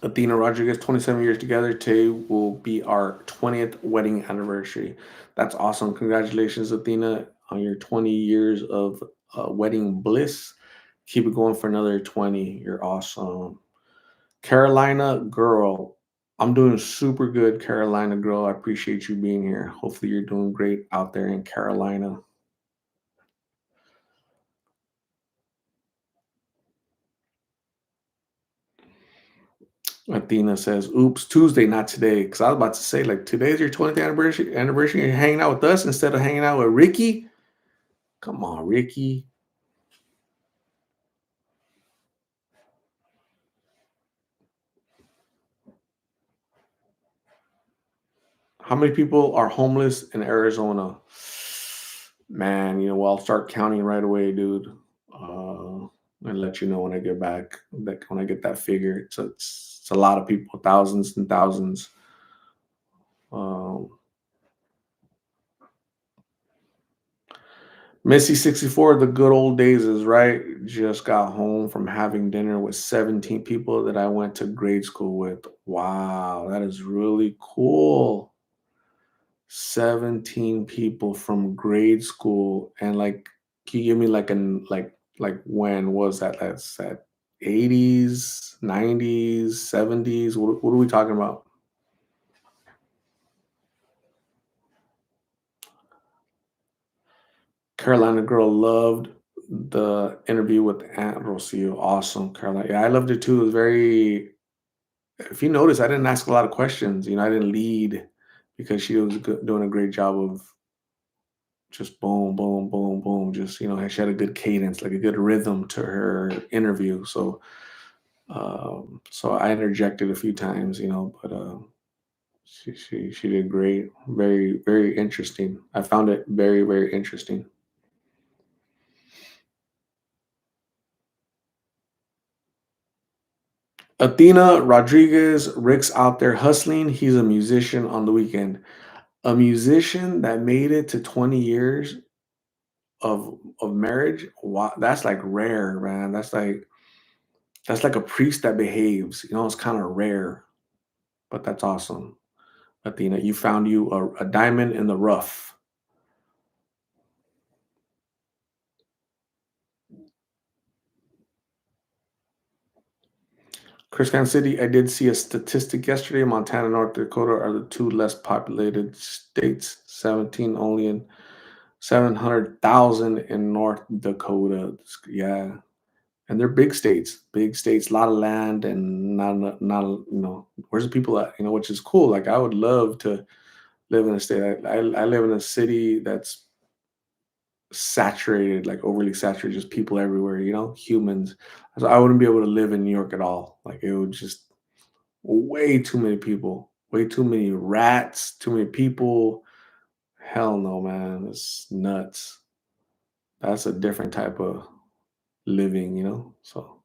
Speaker 1: Athena Rodriguez, 27 years together. Today will be our 20th wedding anniversary. That's awesome. Congratulations, Athena, on your 20 years of wedding bliss. Keep it going for another 20. You're awesome. Carolina girl, I'm doing super good, Carolina girl. I appreciate you being here. Hopefully, you're doing great out there in Carolina. Athena says, "Oops, Tuesday, not today." Because I was about to say, like, today's your 20th anniversary. Anniversary, you're hanging out with us instead of hanging out with Ricky. Come on, Ricky. How many people are homeless in Arizona? Man, well, I'll start counting right away, dude. And let you know when I get back. That when I get that figure, it's a lot of people, thousands and thousands. Um, Missy 64, the good old days is right. Just got home from having dinner with 17 people that I went to grade school with. Wow, that is really cool. 17 people from grade school. And like, can you give me like like when was that? That's at 80s, 90s, 70s. What are we talking about? Carolina girl loved the interview with Aunt Rocio. Awesome, Carolina. Yeah, I loved it too. It was very. If you notice, I didn't ask a lot of questions. I didn't lead because she was doing a great job of just boom, boom, boom, boom. Just she had a good cadence, like a good rhythm to her interview. So I interjected a few times, but she did great. Very very interesting. I found it very very interesting. Athena Rodriguez, Rick's out there hustling. He's a musician on the weekend. A musician that made it to 20 years of marriage. Wow, that's like rare, man. That's like a priest that behaves. It's kind of rare, but that's awesome. Athena, you found you a diamond in the rough. Chris Kansas City, I did see a statistic yesterday. Montana and North Dakota are the two less populated states. 17 only in 700,000 in North Dakota. Yeah, and they're big states, a lot of land, and not where's the people at? Which is cool. Like I would love to live in a state. I live in a city that's saturated, like overly saturated, just people everywhere. Humans. So I wouldn't be able to live in New York at all. Like it would just way too many people, way too many rats, too many people. Hell no, man. It's nuts. That's a different type of living. So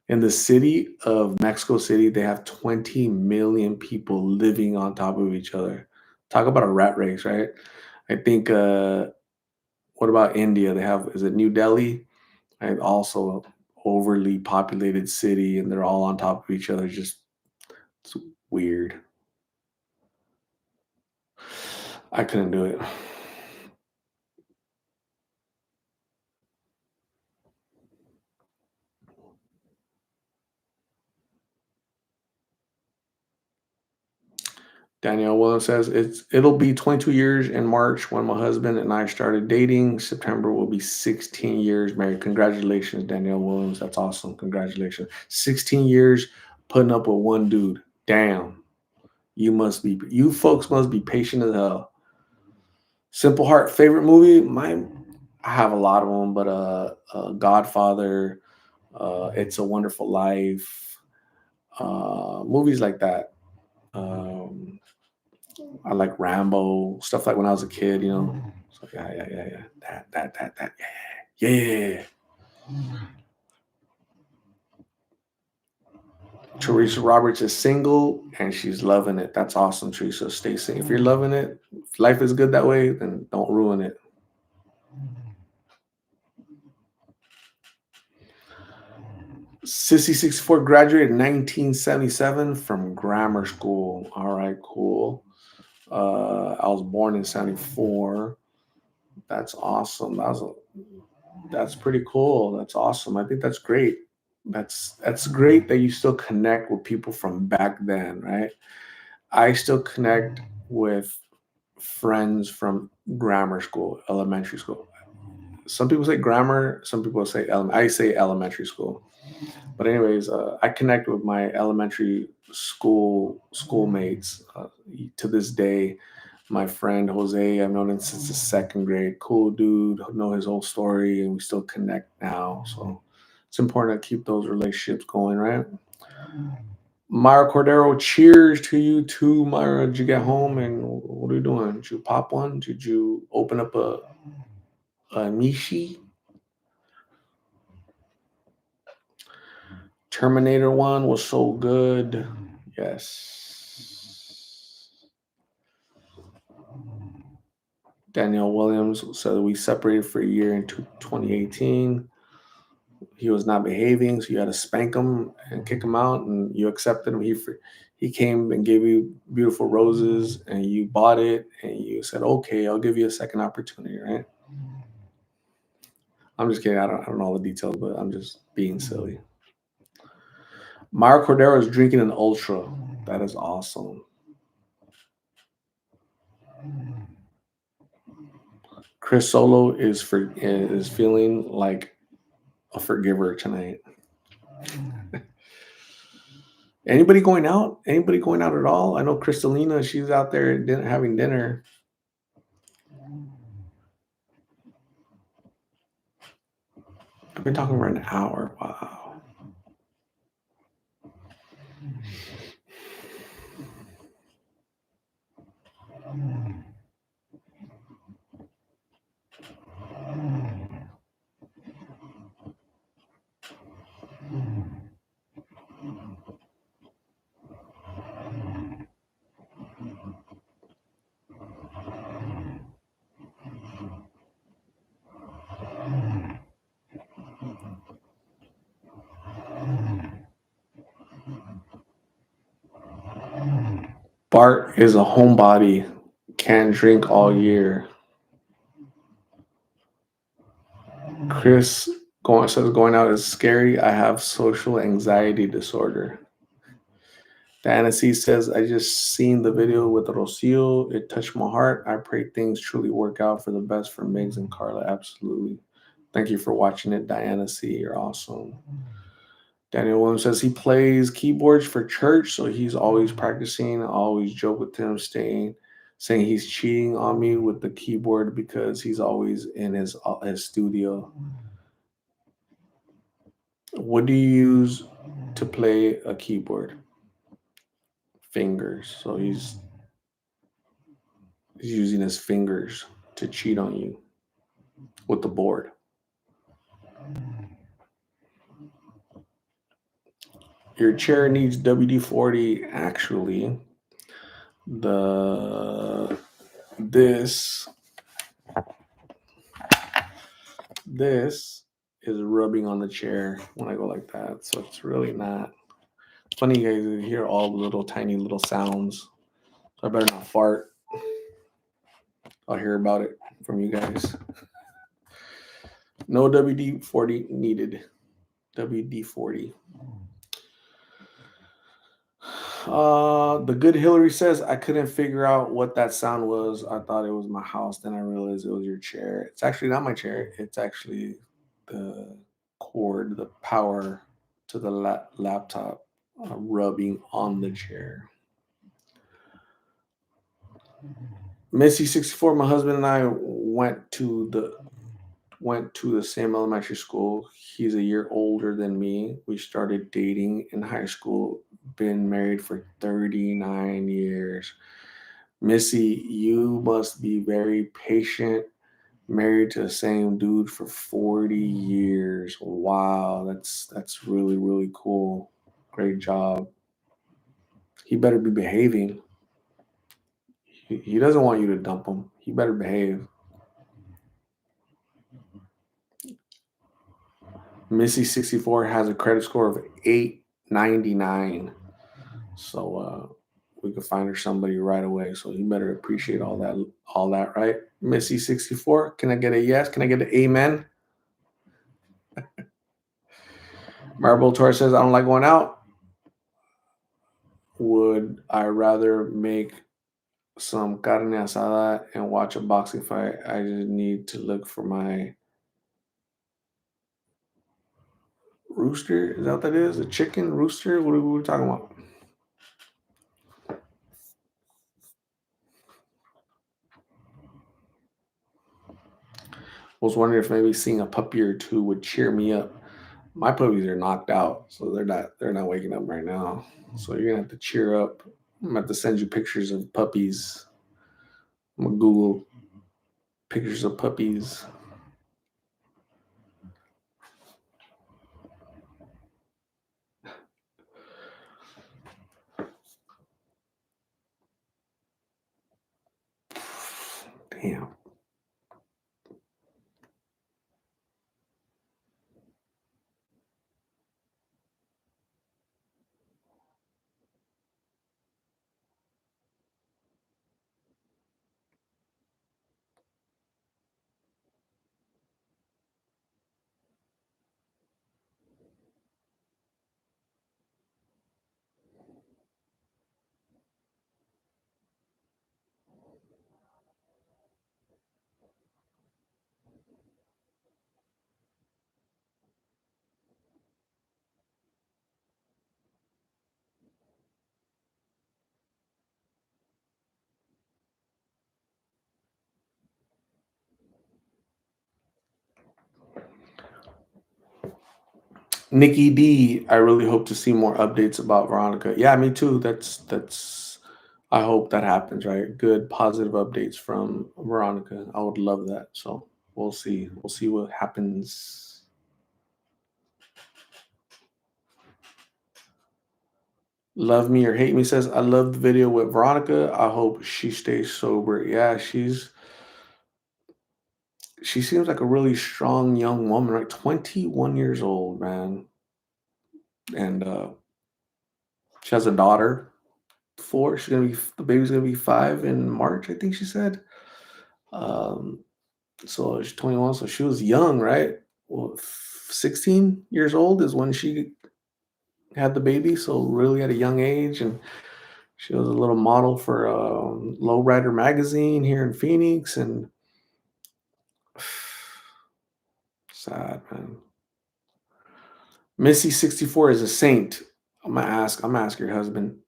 Speaker 1: in the city of Mexico City, they have 20 million people living on top of each other. Talk about a rat race, right? I think what about India? They have, is it New Delhi? And also overly populated city, and they're all on top of each other. Just it's weird. I couldn't do it. Danielle Williams says it'll be 22 years in March when my husband and I started dating. September will be 16 years married. Congratulations, Danielle Williams. That's awesome. Congratulations. 16 years putting up with one dude. Damn. You folks must be patient as hell. Simple Heart favorite movie? I have a lot of them, but Godfather, It's a Wonderful Life, movies like that. Um, I like Rambo, stuff like when I was a kid. So yeah, yeah, yeah, yeah. That. Yeah, yeah, yeah, yeah. Teresa Roberts is single and she's loving it. That's awesome, Teresa. Stay single. If you're loving it, if life is good that way, then don't ruin it. Sissy 64 graduated in 1977 from grammar school. All right, cool. I was born in 74. That's awesome. That's pretty cool. That's awesome. I think that's great. That's great that you still connect with people from back then, right? I still connect with friends from grammar school, elementary school. Some people say grammar, some people say I say elementary school. But anyways, I connect with my elementary schoolmates to this day. My friend Jose, I've known him since the second grade. Cool dude, know his whole story, and we still connect now. So it's important to keep those relationships going, right? Myra Cordero, cheers to you too, Myra. Did you get home and what are you doing? Did you pop one? Did you open up a Nishi? Terminator 1 was so good. Yes. Danielle Williams said we separated for a year in 2018. He was not behaving, so you had to spank him and kick him out, and you accepted him. He came and gave you beautiful roses, and you bought it, and you said, "Okay, I'll give you a second opportunity." Right? I'm just kidding. I don't know all the details, but I'm just being silly. Mario Cordero is drinking an ultra. That is awesome. Chris Solo is feeling like a forgiver tonight. Anybody going out? Anybody going out at all? I know Kristalina, she's out there having dinner. I've been talking for an hour. Wow. Bart is a homebody, can't drink all year. Chris going out is scary. I have social anxiety disorder. Diana C says, I just seen the video with Rocio. It touched my heart. I pray things truly work out for the best for Migs and Carla. Absolutely. Thank you for watching it, Diana C. You're awesome. Daniel Williams says he plays keyboards for church, so he's always practicing. I always joke with him, saying he's cheating on me with the keyboard because he's always in his studio. What do you use to play a keyboard? Fingers. So he's using his fingers to cheat on you with the board. Your chair needs WD-40. Actually, this is rubbing on the chair when I go like that. So it's really not funny. You guys hear all the little tiny little sounds. So I better not fart. I'll hear about it from you guys. No WD-40 needed. WD-40. The good Hillary says I couldn't figure out what that sound was. I thought it was my house. Then I realized it was your chair. It's actually not my chair. It's actually the cord, the power to the laptop rubbing on the chair. Missy 64. My husband and I went to the same elementary school. He's a year older than me. We started dating in high school. Been married for 39 years. Missy, you must be very patient. Married to the same dude for 40 years. Wow, that's really, really cool. Great job. He better be behaving. He doesn't want you to dump him. He better behave. Missy 64 has a credit score of 899. So we could find her somebody right away. So you better appreciate all that, right? Missy 64. Can I get a yes? Can I get an amen? Marble Torres says, I don't like going out. Would I rather make some carne asada and watch a boxing fight? I just need to look for my rooster. Is that what that is? A chicken rooster? What are we talking about? Was wondering if maybe seeing a puppy or two would cheer me up. My puppies are knocked out, so they're not waking up right now. So you're gonna have to cheer up. I'm gonna have to send you pictures of puppies. I'm gonna Google pictures of puppies. Damn. Nikki D, I really hope to see more updates about Veronica. Yeah, me too. That's I hope that happens, right? Good positive updates from Veronica. I would love that. So we'll see. We'll see what happens. Love me or hate me says I love the video with Veronica. I hope she stays sober. Yeah, she seems like a really strong young woman, right? 21 years old, man. And she has a daughter, four. The baby's gonna be 5 in March, I think she said. Um, so she's 21, so she was young, right? Well, 16 years old is when she had the baby, so really at a young age, and she was a little model for Lowrider magazine here in Phoenix, and sad, man. Missy 64 is a saint. I'm gonna ask your husband.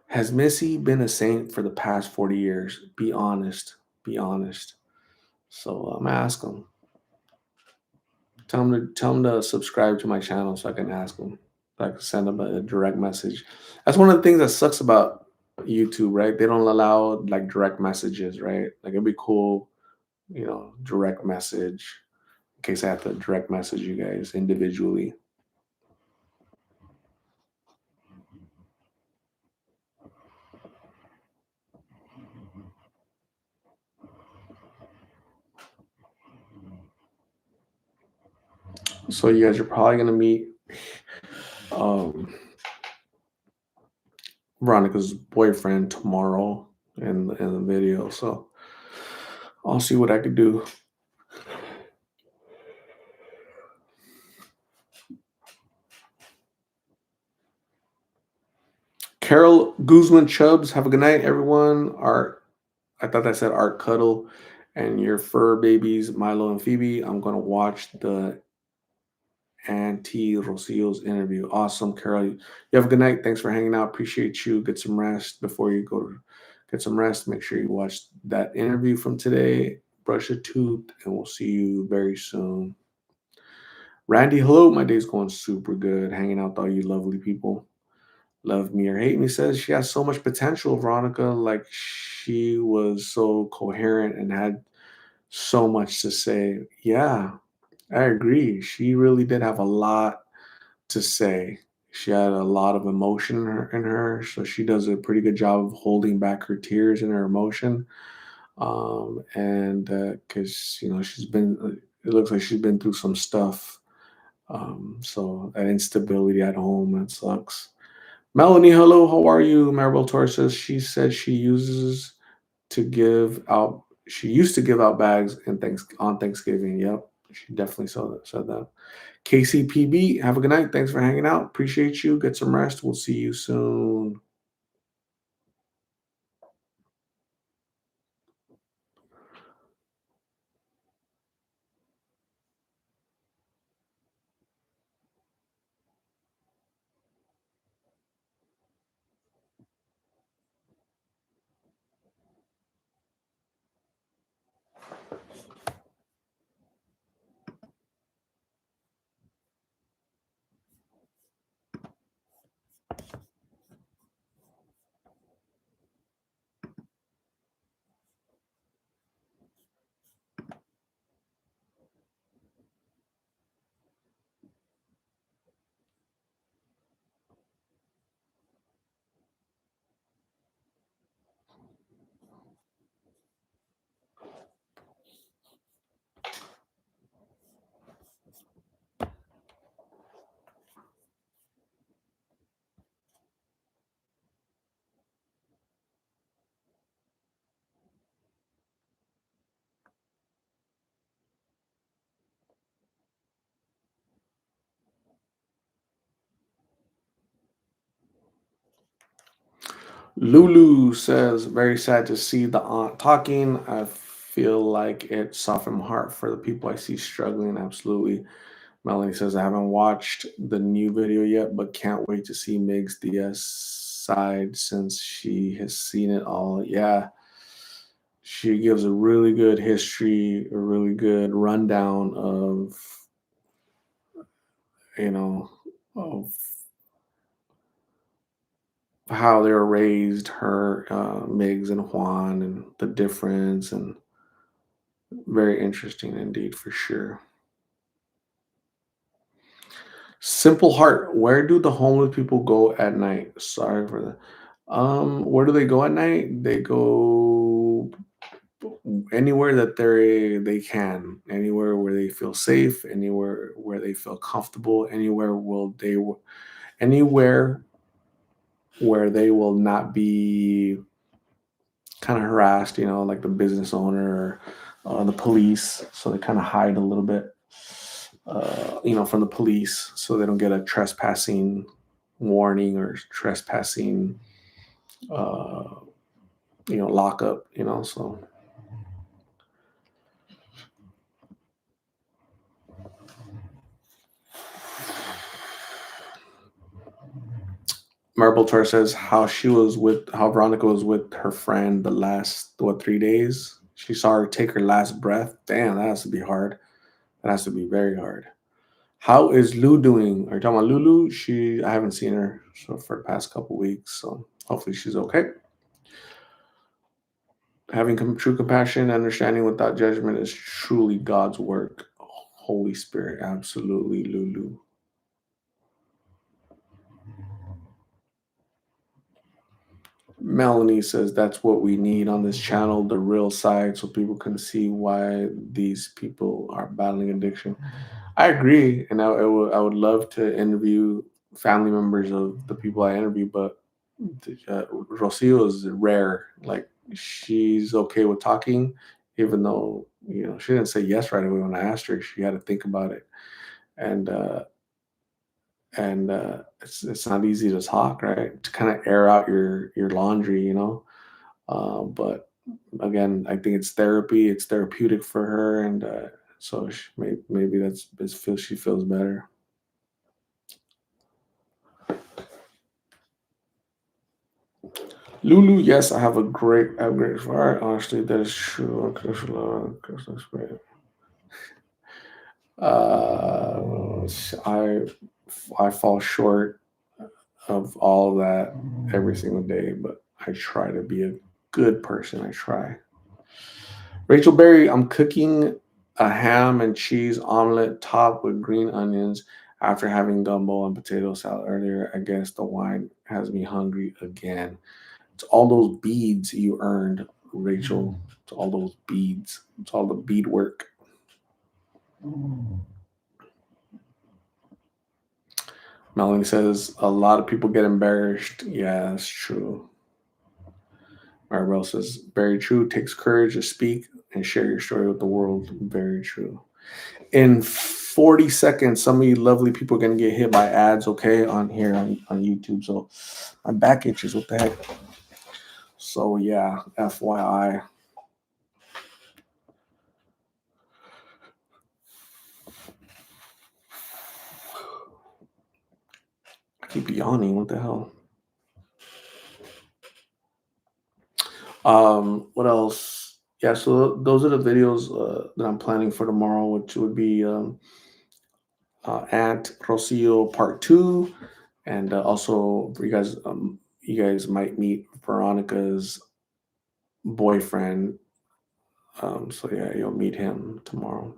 Speaker 1: Has Missy been a saint for the past 40 years? Be honest. Be honest. So I'm gonna ask him. Tell him to subscribe to my channel so I can ask him. So I can send him a direct message. That's one of the things that sucks about YouTube, right? They don't allow like direct messages, right? Like it'd be cool, direct message in case I have to direct message you guys individually. So you guys are probably gonna meet um, Veronica's boyfriend tomorrow in the video. So I'll see what I could do. Carol Guzman Chubbs, have a good night, everyone. Art, I thought that said Art Cuddle, and your fur babies, Milo and Phoebe. I'm gonna watch the Auntie Rocio's interview. Awesome, Carol. You have a good night. Thanks for hanging out. Appreciate you. Get some rest before you go to get some rest. Make sure you watch that interview from today. Brush your tooth, and we'll see you very soon. Randy, hello. My day's going super good. Hanging out with all you lovely people. Love me or hate me says she has so much potential, Veronica. Like she was so coherent and had so much to say. Yeah, I agree. She really did have a lot to say. She had a lot of emotion in her, so she does a pretty good job of holding back her tears and her emotion. And because she's been, it looks like she's been through some stuff. So that instability at home, that sucks. Melanie, hello, how are you? Maribel Torres says she said she used to give out bags on Thanksgiving. Yep, she definitely said that. KCPB, have a good night. Thanks for hanging out. Appreciate you. Get some rest. We'll see you soon. Lulu says, very sad to see the aunt talking. I feel like it softened my heart for the people I see struggling. Absolutely. Melanie says, I haven't watched the new video yet, but can't wait to see Meg's DS side since she has seen it all. Yeah, she gives a really good history, a really good rundown of, you know, of how they were raised, her, Migs and Juan, and the difference, and very interesting indeed for sure. Simple Heart, where do the homeless people go at night? Sorry for that. Where do they go at night? They go anywhere that they can, anywhere where they feel safe, anywhere where they feel comfortable, anywhere where they will not be kind of harassed, like the business owner or the police. So they kind of hide a little bit, from the police, so they don't get a trespassing warning or trespassing, uh, lockup. So Marble Tor says how Veronica was with her friend the last 3 days. She saw her take her last breath. Damn, that has to be hard. That has to be very hard. How is Lou doing? Are you talking about Lulu? I haven't seen her for the past couple weeks, so hopefully she's okay. Having true compassion and understanding without judgment is truly God's work. Holy Spirit, absolutely, Lulu. Melanie says that's what we need on this channel, the real side, so people can see why these people are battling addiction. I agree, and I would love to interview family members of the people I interview, but Rocio is rare. Like, she's okay with talking, even though she didn't say yes right away when I asked her. She had to think about it, and it's not easy to talk, right? To kind of air out your laundry, but again, I think it's therapy. It's therapeutic for her, and so maybe she feels better. Lulu, yes, I have great fire. Honestly, that is true. Unconditional love, unconditional respect. Uh, I I fall short of all that every single day, but I try to be a good person. I try. Rachel Berry, I'm cooking a ham and cheese omelet topped with green onions after having gumbo and potato salad earlier. I guess the wine has me hungry again. It's all those beads you earned, Rachel. It's all those beads. It's all the bead work. Melanie says a lot of people get embarrassed. Yeah, that's true. Maribel says, very true. Takes courage to speak and share your story with the world. Very true. In 40 seconds, some of you lovely people are going to get hit by ads, okay, on here on YouTube. So my back itches. What the heck? So, yeah, FYI. I keep yawning. What the hell? What else? Yeah, so those are the videos that I'm planning for tomorrow, which would be Aunt Rocio Part 2, and also for you guys might meet Veronica's boyfriend. So yeah, you'll meet him tomorrow.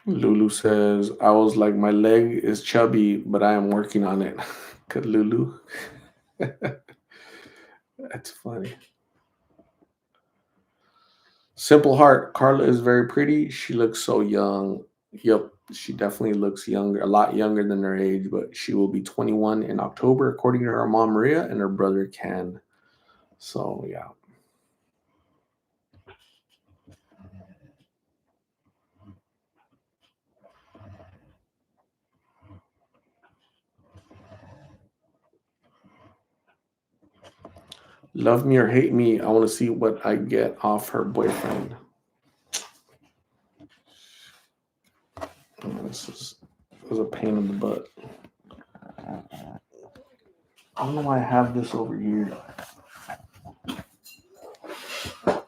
Speaker 1: Lulu says, I was like, my leg is chubby, but I am working on it. Good, Lulu. That's funny. Simple Heart. Carla is very pretty. She looks so young. Yep, she definitely looks younger, a lot younger than her age, but she will be 21 in October, according to her mom, Maria, and her brother, Ken. So, yeah. Love me or hate me, I want to see what I get off her boyfriend. This was a pain in the butt. I don't know why I have this over here. I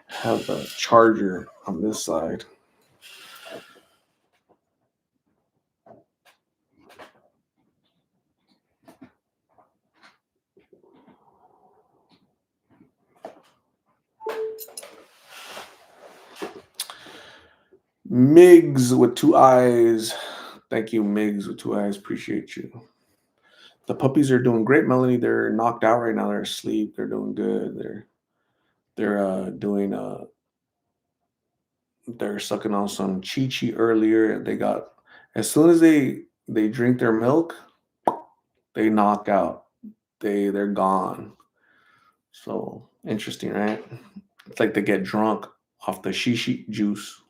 Speaker 1: have a charger on this side. Migs with two eyes. Thank you, Migs with two eyes. Appreciate you. The puppies are doing great, Melanie. They're knocked out right now. They're asleep. They're doing good. They're doing they're sucking on some Chi Chi earlier. They got as soon as they drink their milk, they knock out. They're gone. So interesting, right? It's like they get drunk off the shishi juice.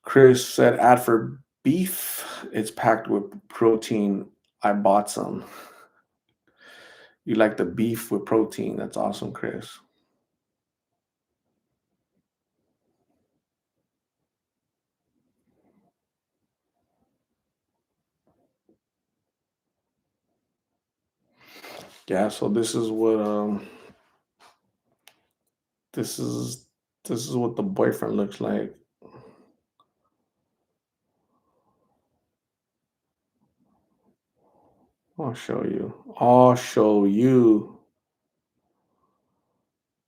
Speaker 1: Chris said, "Ad for beef. It's packed with protein. I bought some." You like the beef with protein? That's awesome, Chris. Yeah. So this is this is what the boyfriend looks like. I'll show you. I'll show you.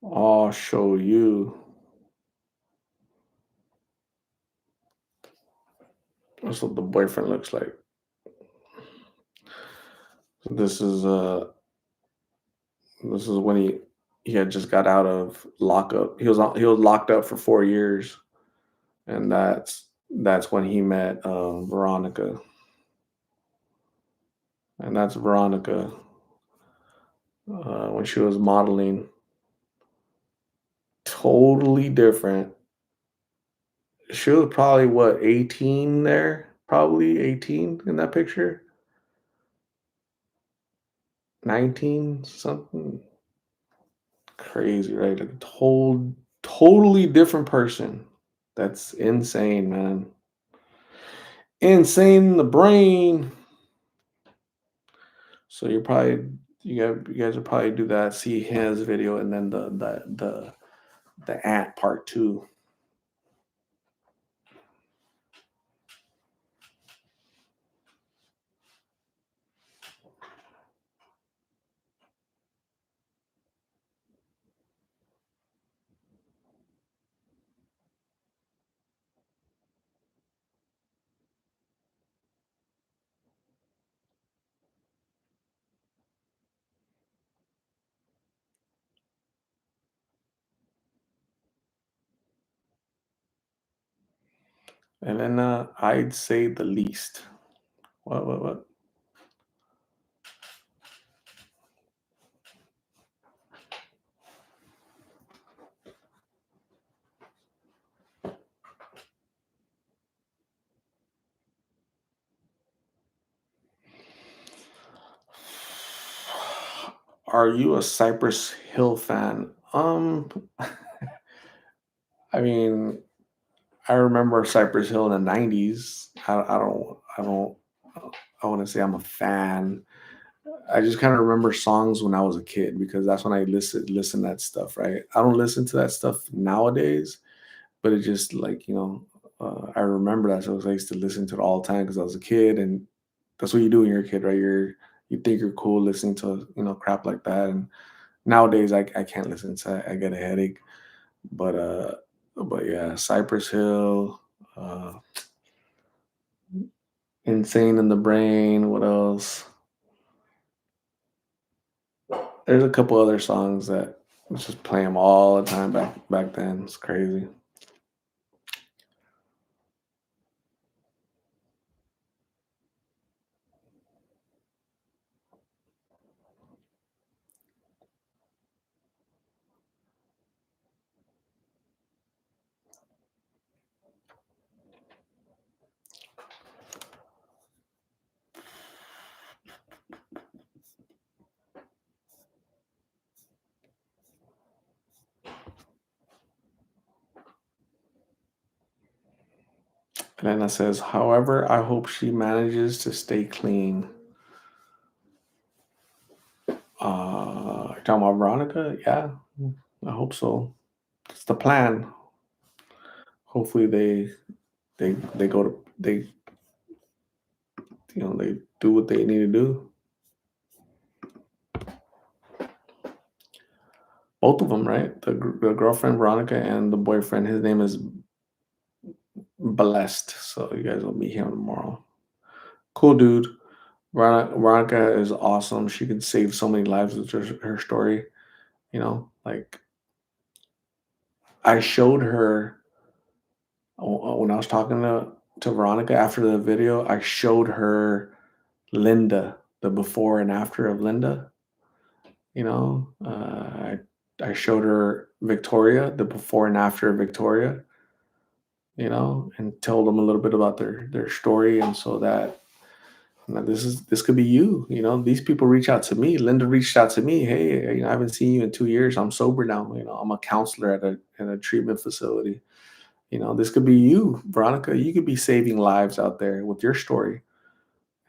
Speaker 1: I'll show you. That's what the boyfriend looks like. So this is when he had just got out of lockup. He was locked up for 4 years, and that's when he met Veronica, and that's Veronica when she was modeling. Totally different. She was probably what 18 there, probably 18 in that picture, 19 something. Crazy, right? Like totally different person. That's insane, man. Insane in the brain. So you guys will probably do that. See his video and then the ant part two. And then I'd say the least. What? Are you a Cypress Hill fan? I mean, I remember Cypress Hill in the '90s. I want to say I'm a fan. I just kind of remember songs when I was a kid because that's when I listen to that stuff, right? I don't listen to that stuff nowadays, but it just like I remember that. So I used to listen to it all the time because I was a kid, and that's what you do when you're a kid, right? You think you're cool listening to crap like that, and nowadays I can't listen to it. I get a headache. But yeah, Cypress Hill, uh, Insane in the Brain. What else? There's a couple other songs that was just play them all the time back then. It's crazy. And then it says, however, I hope she manages to stay clean. You're talking about Veronica? Yeah, I hope so. It's the plan. Hopefully they go to they they do what they need to do. Both of them, right? The girlfriend Veronica and the boyfriend. His name is Blessed. So you guys will meet him tomorrow. Cool dude. Veronica is awesome. She could save so many lives with her story. Like I showed her when I was talking to Veronica after the video. I showed her Linda, the before and after of Linda. I showed her Victoria, the before and after of Victoria. And told them a little bit about their story, and so that this could be you. These people reach out to me. Linda reached out to me. Hey, I haven't seen you in 2 years. I'm sober now. I'm a counselor at a treatment facility. This could be you, Veronica. You could be saving lives out there with your story,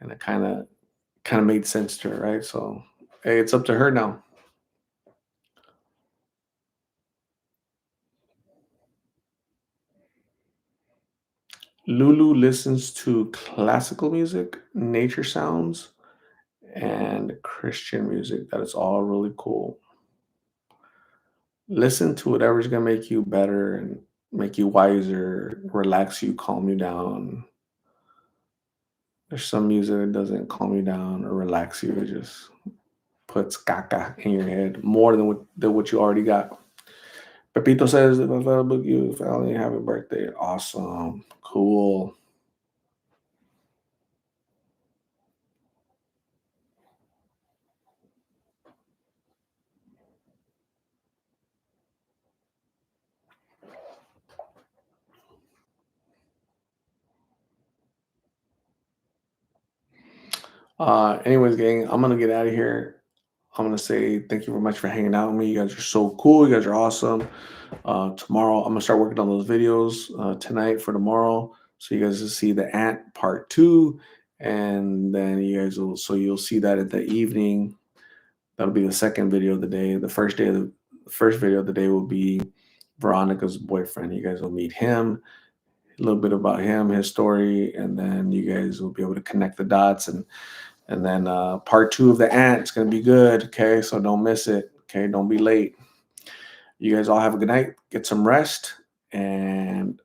Speaker 1: and it kind of made sense to her, right? So, hey, it's up to her now. Lulu listens to classical music, nature sounds, and Christian music. That is all really cool. Listen to whatever's gonna make you better and make you wiser, relax you, calm you down. There's some music that doesn't calm you down or relax you. It just puts caca in your head more than what you already got. Pepito says, if I thought about you, family, happy birthday. Awesome. Cool. Anyways, gang, I'm gonna get out of here. I'm gonna say thank you very much for hanging out with me. You guys are so cool. You guys are awesome. Tomorrow, I'm gonna start working on those videos tonight for tomorrow, so you guys will see the ant part two, and then you'll see that at the evening. That'll be the second video of the day. The first video of the day will be Veronica's boyfriend. You guys will meet him, a little bit about him, his story, and then you guys will be able to connect the dots. And then part two of the ant is gonna be good. Okay, so don't miss it. Okay, don't be late. You guys all have a good night. Get some rest, and